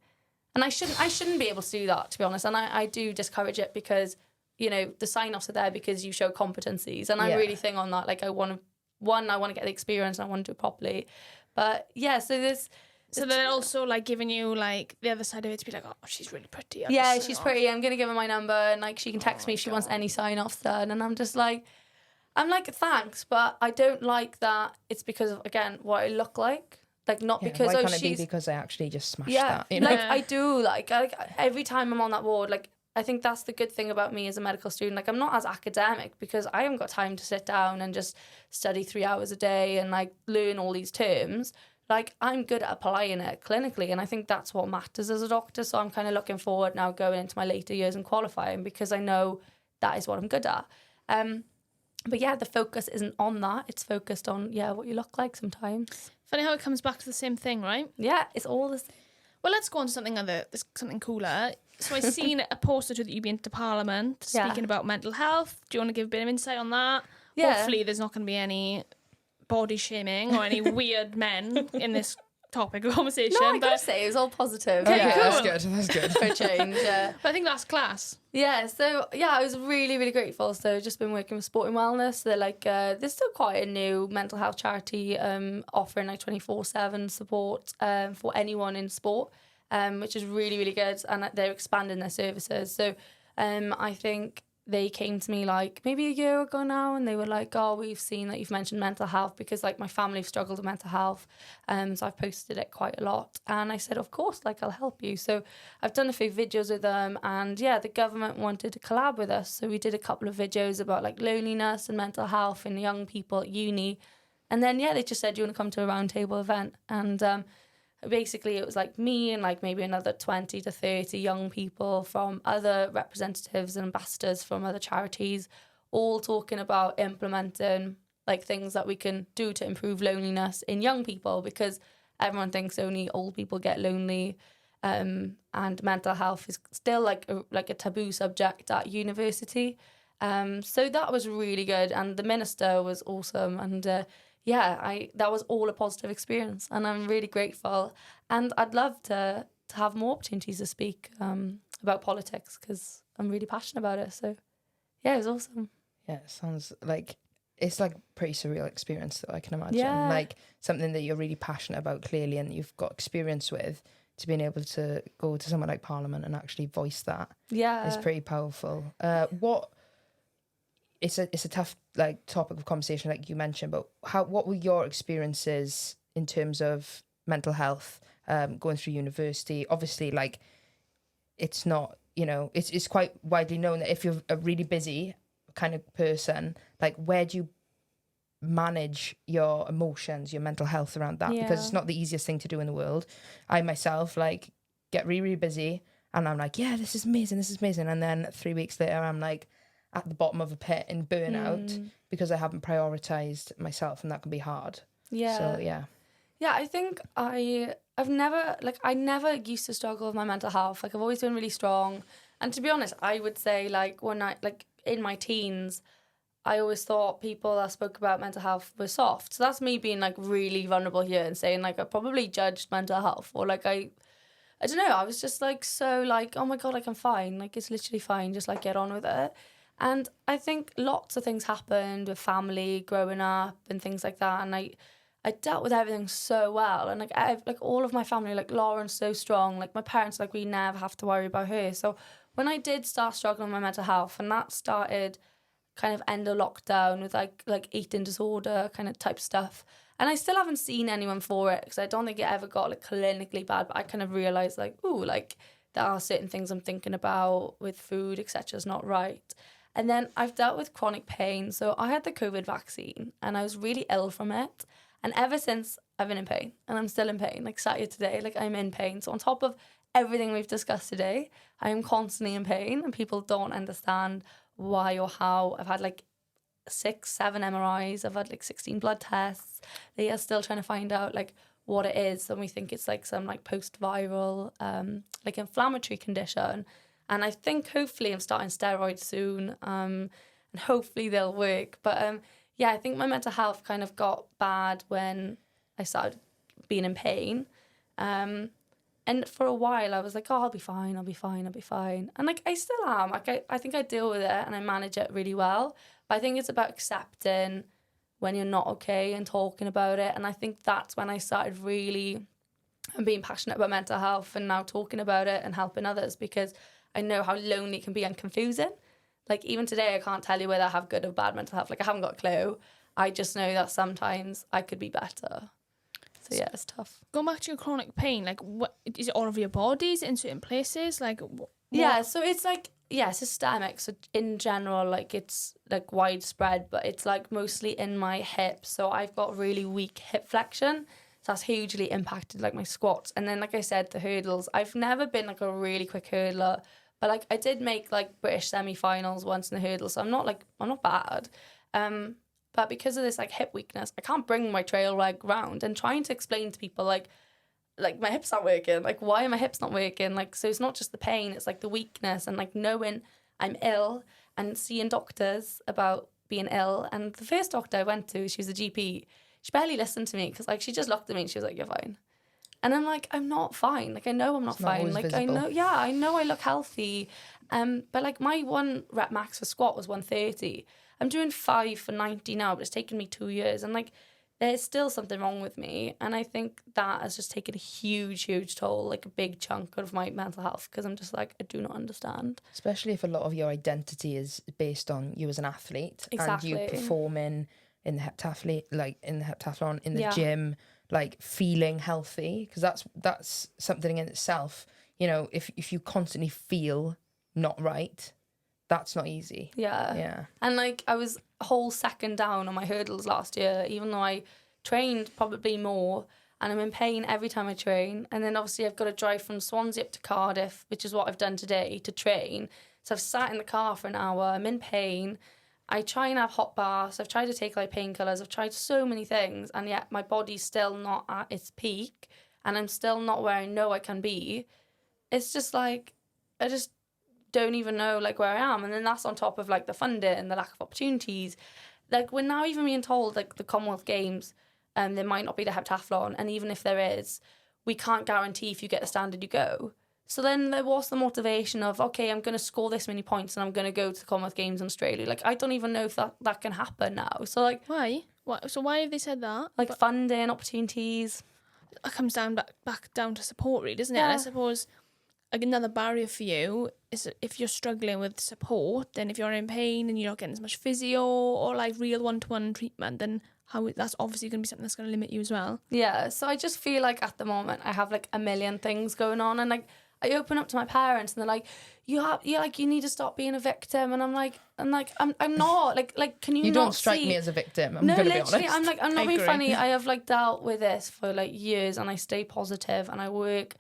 And I shouldn't be able to do that, to be honest. And I do discourage it because, the sign-offs are there because you show competencies. And I really think on that, like I want to get the experience and I want to do it properly. But yeah, so they're also like giving you like the other side of it to be like, oh, she's really pretty. She's pretty. I'm gonna give her my number, and like she can text me if she wants any sign-offs done. And I'm like, thanks, but I don't like that. It's because of, again, what I look like. Like not because why can't it be because I actually just smashed that? Like I do. Like every time I'm on that ward, like I think that's the good thing about me as a medical student. Like I'm not as academic because I haven't got time to sit down and just study 3 hours a day and like learn all these terms. Like I'm good at applying it clinically, and I think that's what matters as a doctor. So I'm kind of looking forward now going into my later years and qualifying because I know that is what I'm good at. But yeah, the focus isn't on that. It's focused on, what you look like sometimes. Funny how it comes back to the same thing, right? Yeah, it's all the same. Well, let's go on to something cooler. So I've seen a poster that you've been to Parliament speaking about mental health. Do you want to give a bit of insight on that? Yeah. Hopefully there's not going to be any body shaming or any weird men in this topic of conversation. No, I gotta say, it was all positive. Okay, yeah. cool. That's good. For a change, yeah. But I think that's class. Yeah, so I was really, really grateful. So just been working with Sport and Wellness. They're like, there's still quite a new mental health charity offering like 24/7 support for anyone in sport, which is really, really good. And they're expanding their services. So I think they came to me like maybe a year ago now, and they were like, oh, we've seen that you've mentioned mental health, because like my family have struggled with mental health, so I've posted it quite a lot. And I said, of course, like I'll help you. So I've done a few videos with them, and the government wanted to collab with us, so we did a couple of videos about like loneliness and mental health in young people at uni. And then they just said, do you want to come to a roundtable event? And basically it was like me and like maybe another 20 to 30 young people from other representatives and ambassadors from other charities, all talking about implementing like things that we can do to improve loneliness in young people, because everyone thinks only old people get lonely, and mental health is still like a taboo subject at university. So that was really good, and the minister was awesome, and that was all a positive experience, and I'm really grateful. And I'd love to have more opportunities to speak about politics, because I'm really passionate about it. So it was awesome. Yeah, it sounds like it's like a pretty surreal experience, that I can imagine. Yeah. Like something that you're really passionate about clearly, and you've got experience with, to being able to go to somewhere like Parliament and actually voice that is pretty powerful. It's a tough like topic of conversation, like you mentioned, but what were your experiences in terms of mental health going through university? Obviously, like it's not, it's quite widely known that if you're a really busy kind of person, like where do you manage your emotions, your mental health around that? Because it's not the easiest thing to do in the world. I myself like get really, really busy, and I'm like, this is amazing, and then 3 weeks later I'm like at the bottom of a pit in burnout because I haven't prioritized myself, and that can be hard. I think I never used to struggle with my mental health. Like I've always been really strong, and to be honest, I would say like when I like in my teens, I always thought people that spoke about mental health were soft. So that's me being like really vulnerable here and saying like I probably judged mental health, or like I I don't know, I was just like so like, oh my God, like I'm fine, like it's literally fine, just like get on with it. And I think lots of things happened with family growing up and things like that, and I dealt with everything so well, and like all of my family, like Lauren's so strong, like my parents, like we never have to worry about her. So when I did start struggling with my mental health, and that started kind of end of lockdown with like eating disorder kind of type stuff, and I still haven't seen anyone for it because I don't think it ever got like clinically bad, but I kind of realised like, ooh, like there are certain things I'm thinking about with food, etc. is not right. And then I've dealt with chronic pain. So I had the COVID vaccine and I was really ill from it. And ever since, I've been in pain, and I'm still in pain. Like sat here today, like I'm in pain. So on top of everything we've discussed today, I am constantly in pain, and people don't understand why or how. I've had like 6-7 MRIs. I've had like 16 blood tests. They are still trying to find out like what it is, and we think it's like some like post-viral like inflammatory condition. And I think hopefully I'm starting steroids soon, and hopefully they'll work. But yeah, I think my mental health kind of got bad when I started being in pain. And for a while I was like, oh, I'll be fine. And like I still am. Like I think I deal with it and I manage it really well. But I think it's about accepting when you're not okay and talking about it. And I think that's when I started really being passionate about mental health and now talking about it and helping others, because I know how lonely it can be and confusing. Like even today, I can't tell you whether I have good or bad mental health. Like I haven't got a clue. I just know that sometimes I could be better. So yeah, it's tough. Going back to your chronic pain, like what is it all over your bodies in certain places? Like yeah, so it's like, yeah, systemic. So in general, like it's like widespread, but it's like mostly in my hips. So I've got really weak hip flexion. So that's hugely impacted like my squats. And then, like I said, the hurdles. I've never been like a really quick hurdler, but like I did make like British semi-finals once in the hurdles. So I'm not bad. But because of this like hip weakness, I can't bring my trail leg round, and trying to explain to people like my hips aren't working. Like why are my hips not working? Like, so it's not just the pain, it's like the weakness and like knowing I'm ill and seeing doctors about being ill. And the first doctor I went to, she was a GP. She barely listened to me because like she just looked at me and she was like, you're fine. And I'm like, I'm not fine. Like I know I'm not fine. Like visible. I know I look healthy. But like my one rep max for squat was 130. I'm doing 5 for 90 now, but it's taken me 2 years. And like there's still something wrong with me. And I think that has just taken a huge, huge toll, like a big chunk of my mental health, because I'm just like, I do not understand. Especially if a lot of your identity is based on you as an athlete. Exactly. And you performing in the heptathlete, like in the heptathlon, in the gym, like feeling healthy, because that's something in itself. You know, if you constantly feel not right, that's not easy. Yeah. And like I was a whole second down on my hurdles last year, even though I trained probably more, and I'm in pain every time I train. And then obviously I've got to drive from Swansea up to Cardiff, which is what I've done today, to train. So I've sat in the car for an hour, I'm in pain. I try and have hot baths. I've tried to take like painkillers. I've tried so many things, and yet my body's still not at its peak, and I'm still not where I know I can be. It's just like I just don't even know like where I am, and then that's on top of like the funding and the lack of opportunities. Like we're now even being told like the Commonwealth Games, there might not be the heptathlon, and even if there is, we can't guarantee if you get the standard you go. So then there was the motivation of, okay, I'm going to score this many points and I'm going to go to the Commonwealth Games in Australia. Like, I don't even know if that can happen now. So, like... Why? So why have they said that? Like, funding, opportunities. It comes down back down to support, really, doesn't it? Yeah. And I suppose like another barrier for you is if you're struggling with support, then if you're in pain and you're not getting as much physio or like real one-to-one treatment, then that's obviously going to be something that's going to limit you as well. Yeah, so I just feel like at the moment I have like a million things going on, and like I open up to my parents and they're like, you need to stop being a victim, and I'm not like can you not don't strike me as a victim. I'm gonna be honest. I'm not being funny. I have like dealt with this for like years, and I stay positive and I work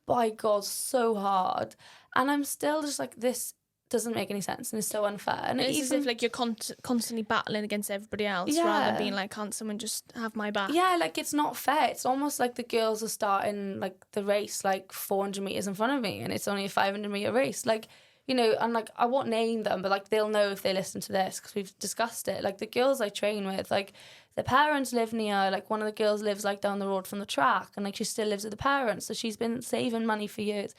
by God so hard, and I'm still just like, this doesn't make any sense and it's so unfair. And it's as if like you're constantly battling against everybody else, rather than being like, can't someone just have my back? Yeah, like it's not fair. It's almost like the girls are starting like the race like 400 meters in front of me, and it's only a 500 meter race. Like, you know, and like I won't name them, but like they'll know if they listen to this because we've discussed it. Like the girls I train with, like the parents live near, like one of the girls lives like down the road from the track, and like she still lives with the parents, so she's been saving money for years.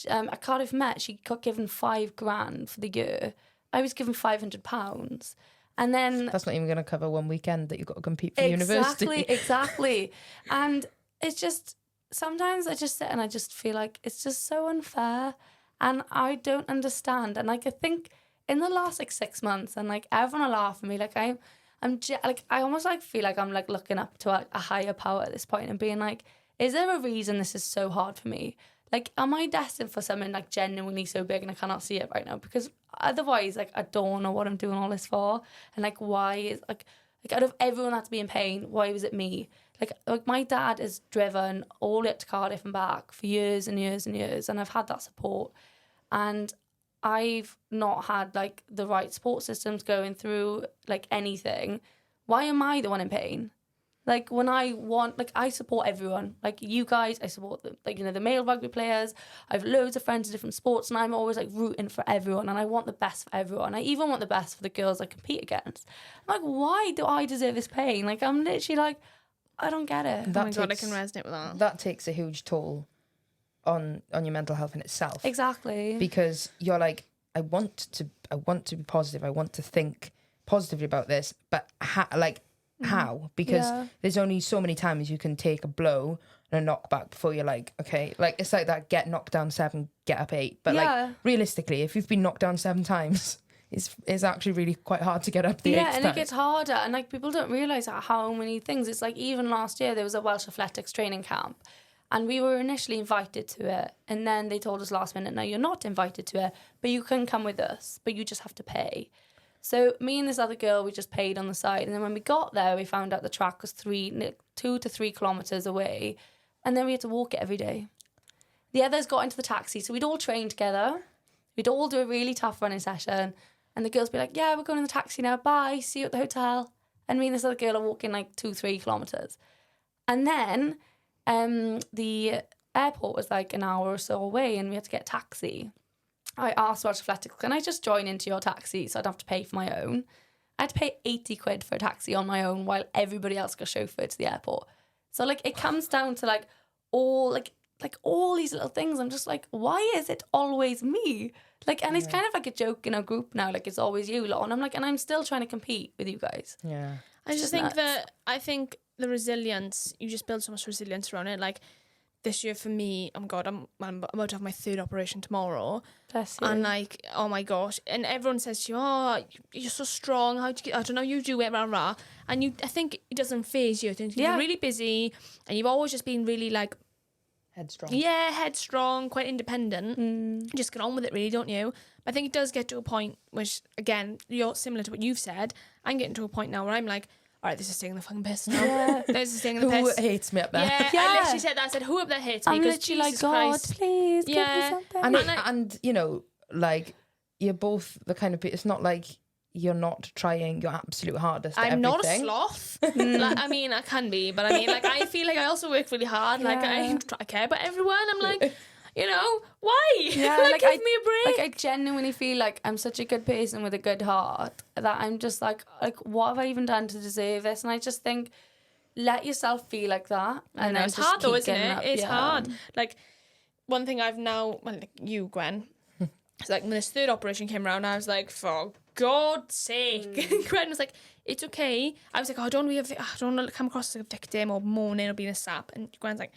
At Cardiff Met, she got given $5,000 for the year. I was given £500, and then that's not even going to cover one weekend that you've got to compete for university. Exactly. And it's just, sometimes I just sit and I just feel like it's just so unfair, and I don't understand. And like I think in the last like 6 months, and like everyone will laugh at me, like I almost like feel like I'm like looking up to a higher power at this point and being like, is there a reason this is so hard for me? Like, am I destined for something like genuinely so big and I cannot see it right now? Because otherwise, like, I don't know what I'm doing all this for. And like, why is like out of everyone that's being in pain, why was it me? Like my dad is driven all the way up to Cardiff and back for years and years and years, and I've had that support, and I've not had like the right support systems going through like anything. Why am I the one in pain? Like when I support everyone. Like you guys, I support them. Like, you know, the male rugby players. I have loads of friends in different sports, and I'm always like rooting for everyone, and I want the best for everyone. I even want the best for the girls I compete against. I'm like, why do I deserve this pain? Like I'm literally like, I don't get it. Oh my God, I can resonate with that. That takes a huge toll on your mental health in itself. Exactly. Because you're like, I want to be positive. I want to think positively about this, but how? Because there's only so many times you can take a blow and a knockback before you're like, okay, like it's like that get knocked down 7, get up 8. But like realistically, if you've been knocked down 7 times, it's actually really quite hard to get up the 8th time. And it gets harder, and like people don't realise how many things. It's like even last year there was a Welsh Athletics training camp, and we were initially invited to it, and then they told us last minute, no, you're not invited to it, but you can come with us, but you just have to pay. So me and this other girl, we just paid on the side, and then when we got there, we found out the track was 2 to 3 kilometres away, and then we had to walk it every day. The others got into the taxi, so we'd all train together. We'd all do a really tough running session, and the girls be like, yeah, we're going in the taxi now, bye, see you at the hotel. And me and this other girl are walking like 2-3 kilometres. And then the airport was like an hour or so away, and we had to get a taxi. I asked Welsh Athletics, can I just join into your taxi so I don't have to pay for my own? I had to pay 80 quid for a taxi on my own while everybody else got chauffeured to the airport. So like it comes down to like all these little things. I'm just like, why is it always me? Like, and it's kind of like a joke in our group now, like it's always you lot. And I'm like, and I'm still trying to compete with you guys. Yeah. I just think nuts. The resilience, you just build so much resilience around it. Like this year for me, I'm about to have my 3rd operation tomorrow. Bless you. And like, oh my gosh. And everyone says to you, oh, you're so strong. I don't know, you do it, rah, rah. And I think it doesn't faze you. I think you're really busy, and you've always just been really like, headstrong. Yeah, headstrong, quite independent. Just get on with it, really, don't you? But I think it does get to a point, which, again, you're similar to what you've said. I'm getting to a point now where I'm like, all right, this is taking the fucking piss now. Yeah. This is taking the piss. Who hates me up there? Yeah, I literally said that. I said, who up there hates me? I'm Because literally Jesus like, God, Christ. please give me something. And you know, like, you're both the kind of people, it's not like you're not trying your absolute hardest at I'm not a everything. sloth. Like, I mean, I can be, but I mean, like, I feel like I also work really hard. Like, I care about everyone. I'm like, you know, why? Yeah, like, give me a break. Like, I genuinely feel like I'm such a good person with a good heart that I'm just like, what have I even done to deserve this? And I just think, let yourself feel like that. And then it's just hard keep though, isn't getting it? up. It's hard. Like, one thing I've now, like you, Gwen, it's like when this 3rd operation came around, I was like, for God's sake. Gwen was like, it's okay. I was like, I don't want to come across as a victim or moaning or being a sap. And Gwen's like,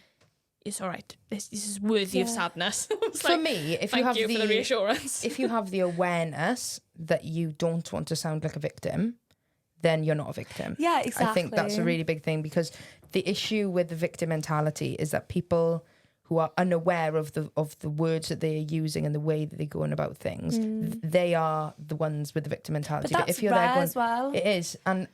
it's all right. This is worthy of sadness. For me, if you have for the reassurance. If you have the awareness that you don't want to sound like a victim, then you're not a victim. Yeah, exactly. I think that's a really big thing, because the issue with the victim mentality is that people who are unaware of the words that they are using and the way that they're going about things, they are the ones with the victim mentality. But that's if you're rare there going, as well. It is. And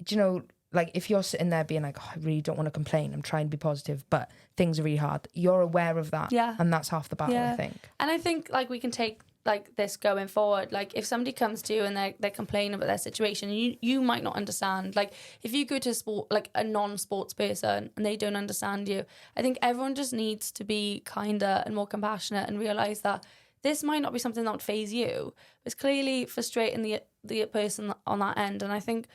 you know, like if you're sitting there being like, oh, I really don't want to complain, I'm trying to be positive, but things are really hard, you're aware of that. Yeah. And that's half the battle, I think. And I think like we can take like this going forward. Like if somebody comes to you and they're complaining about their situation, you might not understand. Like if you go to sport, like a non-sports person, and they don't understand you, I think everyone just needs to be kinder and more compassionate and realise that this might not be something that would faze you. It's clearly frustrating the person on that end. And I think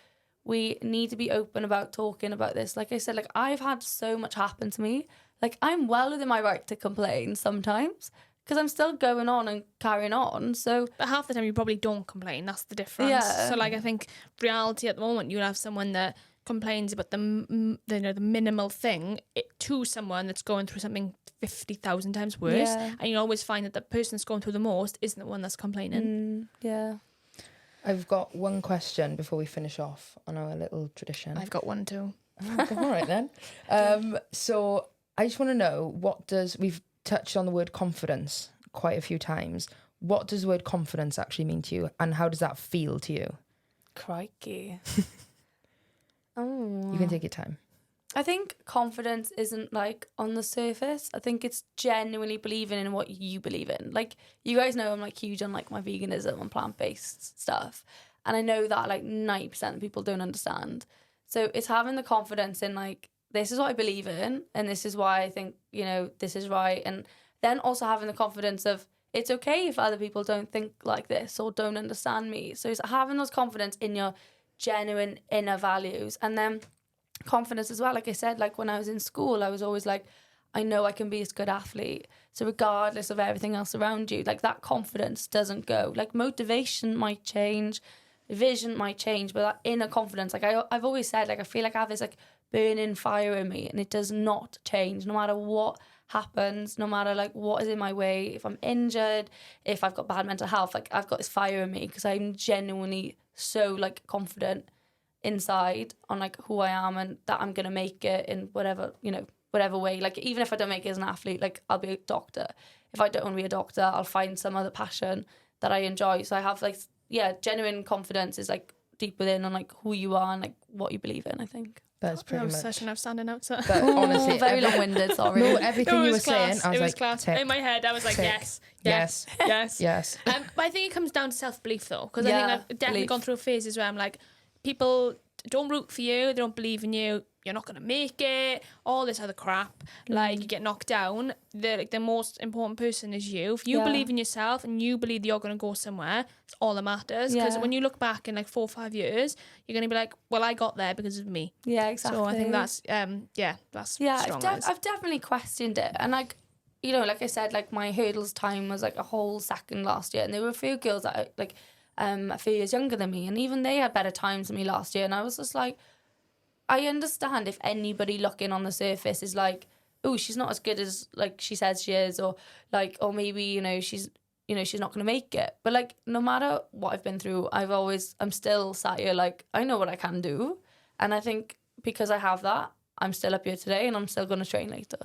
we need to be open about talking about this. Like I said, like I've had so much happen to me. Like I'm well within my right to complain sometimes because I'm still going on and carrying on. So, but half the time you probably don't complain. That's the difference. Yeah. So like I think reality at the moment, you'll have someone that complains about the minimal thing to someone that's going through something 50,000 times worse, and you always find that the person that's going through the most isn't the one that's complaining. Yeah. I've got one question before we finish off on our little tradition. I've got one too. Oh, all right then. So I just want to know, we've touched on the word confidence quite a few times. What does the word confidence actually mean to you, and how does that feel to you? Crikey. You can take your time. I think confidence isn't like on the surface. I think it's genuinely believing in what you believe in. Like, you guys know I'm like huge on like my veganism and plant-based stuff. And I know that like 90% of people don't understand. So it's having the confidence in like, this is what I believe in, and this is why I think, you know, this is right. And then also having the confidence of, it's okay if other people don't think like this or don't understand me. So it's having those confidence in your genuine inner values. And then confidence as well, like I said, like when I was in school, I was always like, I know I can be a good athlete. So regardless of everything else around you, like that confidence doesn't go. Like motivation might change, vision might change, but that inner confidence, like I've always said, like I feel like I have this like burning fire in me, and it does not change no matter what happens, no matter like what is in my way. If I'm injured, if I've got bad mental health, like I've got this fire in me because I'm genuinely so like confident inside on like who I am and that I'm gonna make it in whatever, you know, whatever way. Like even if I don't make it as an athlete, like I'll be a doctor. If I don't want to be a doctor, I'll find some other passion that I enjoy. So I have like, yeah, genuine confidence is like deep within on like who you are and like what you believe in, I think. That's pretty much. Such an outstanding answer. But honestly, very long-winded, sorry. No, everything you were saying, I was it was like, class. tick, In my head, I was like, tick, yes. yes. But I think it comes down to self-belief though, because Yeah, I think I've definitely gone through phases where I'm like, people don't root for you, they don't believe in you, you're not going to make it, all this other crap, like you get knocked down. The most important person is you. If you believe in yourself and you believe that you're going to go somewhere, it's all that matters. Because when you look back in like 4 or 5 years, you're going to be like, well, I got there because of me. Yeah, exactly. So I think that's strong. I've definitely questioned it. And like, you know, like I said, like my hurdles time was like a whole second last year, and there were a few girls that like a few years younger than me, and even they had better times than me last year. And I was just like, I understand if anybody looking on the surface is like, oh, she's not as good as like she says she is, or like, or maybe, you know, she's not going to make it. But like, no matter what I've been through, I'm still sat here like, I know what I can do. And I think because I have that, I'm still up here today, and I'm still going to train later.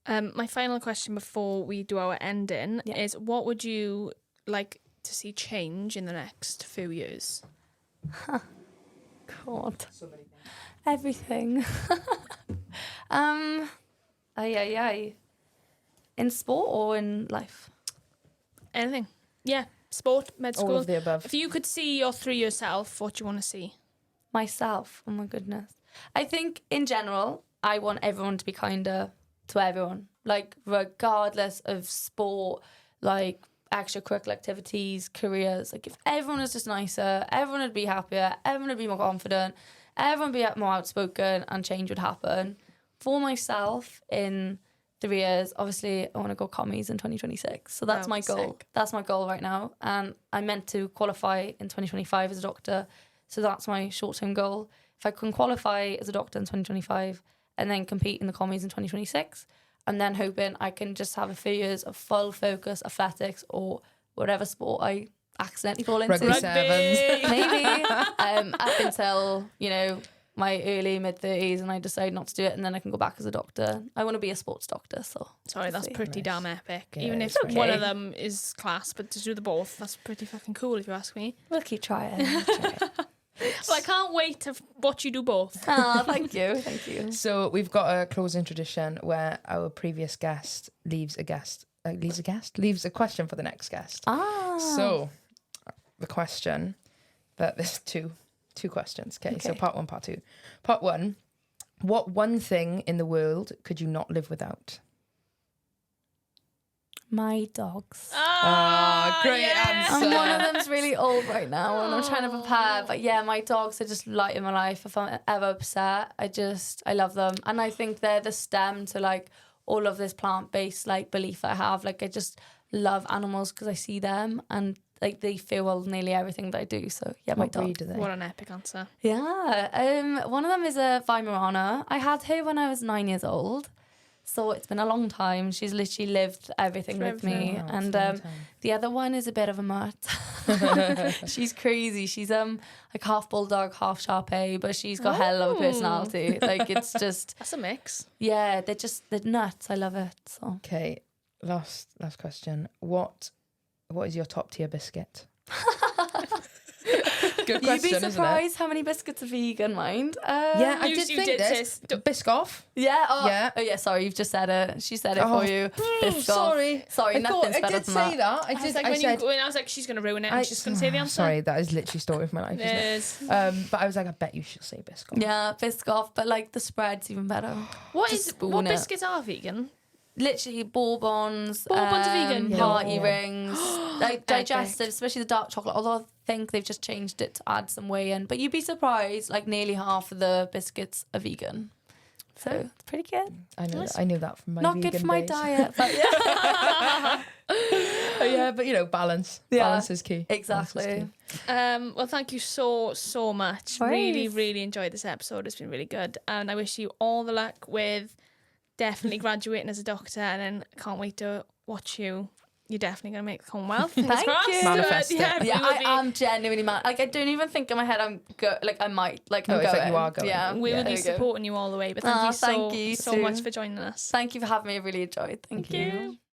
My final question before we do our ending is, what would you like to see change in the next few years? God. Everything. In sport or in life? Anything. Yeah. Sport, med school. All of the above. If you could see your 3-year self, what do you want to see? Myself. Oh my goodness. I think in general, I want everyone to be kinder to everyone. Like regardless of sport, like extracurricular activities, careers. Like if everyone was just nicer, everyone would be happier, everyone would be more confident, everyone would be more outspoken, and change would happen. For myself, in 3 years, obviously I want to go commies in 2026. So that's my goal. Sick. That's my goal right now. And I'm meant to qualify in 2025 as a doctor. So that's my short-term goal. If I can qualify as a doctor in 2025 and then compete in the commies in 2026, and then hoping I can just have a few years of full focus athletics or whatever sport I accidentally fall into. Rugby sevens. Maybe. Up until, you know, my early mid-30s, and I decide not to do it, and then I can go back as a doctor. I want to be a sports doctor, so... Sorry, that's pretty damn epic. Yeah, Even if it's one okay. of them is class, but to do the both, that's pretty fucking cool if you ask me. We'll keep trying. Well, I can't wait to watch you do both. Oh, thank you. Thank you. So we've got a closing tradition where our previous guest leaves a question for the next guest. So the question, that there's two questions. Okay, so part 1, part 2. Part 1, what one thing in the world could you not live without? My dogs. Oh, great answer. And one of them's really old right now, and I'm trying to prepare. But yeah, my dogs are just light in my life. If I'm ever upset, I love them, and I think they're the stem to like all of this plant-based like belief I have. Like I just love animals because I see them and like they fuel nearly everything that I do. So yeah, my What dog. breed are they? What an epic answer. Yeah, one of them is a Weimaraner. I had her when I was 9 years old. So it's been a long time. She's literally lived everything with me. Oh, And it's a long time. the other one is a bit of a mutt. She's crazy. She's like half bulldog, half Shar-Pei, but she's got hell of a personality. Like it's just, That's a mix. yeah, they're nuts. I love it. So Okay, last question. What is your top tier biscuit? Good question, you'd be isn't it? surprised how many biscuits are vegan, mind. Yeah, I You- did you think did this. this. Biscoff. Yeah. Oh Yeah. yeah. Sorry, you've just said it. She said it for you. Biscoff. Sorry. Sorry, I thought nothing's I better did than say that. I was like, I was like, she's going to ruin it. And she's going to say the answer. Sorry, that is literally story of my life, It isn't is. it? But I was like, I bet you she'll say Biscoff. Yeah, Biscoff, but like the spread's even better. What Just is spoon what it. biscuits are vegan? Literally bourbons, Bourbons are vegan? party No. rings, like digestive, especially the dark chocolate. Although I think they've just changed it to add some whey in, but you'd be surprised. Like nearly half of the biscuits are vegan, so it's pretty good. I knew that from my Not vegan good for my days. diet, but yeah, Yeah, but you know, balance. Yeah, Balance is key. exactly. Balance is key. Well, thank you so much. Right. Really enjoyed this episode. It's been really good, and I wish you all the luck with definitely graduating as a doctor, and then can't wait to watch you. You're definitely going to make the Commonwealth. Fingers Thank crossed. you. Manifest it. Yeah, Yeah, we would I be- am genuinely mad. Like I don't even think in my head I'm I might like No, I'm it's going. like you are going. Yeah, We will there be we go. supporting you all the way. But thank you Thank you so too. much for joining us. Thank you for having me. I really enjoyed. Thank you. you.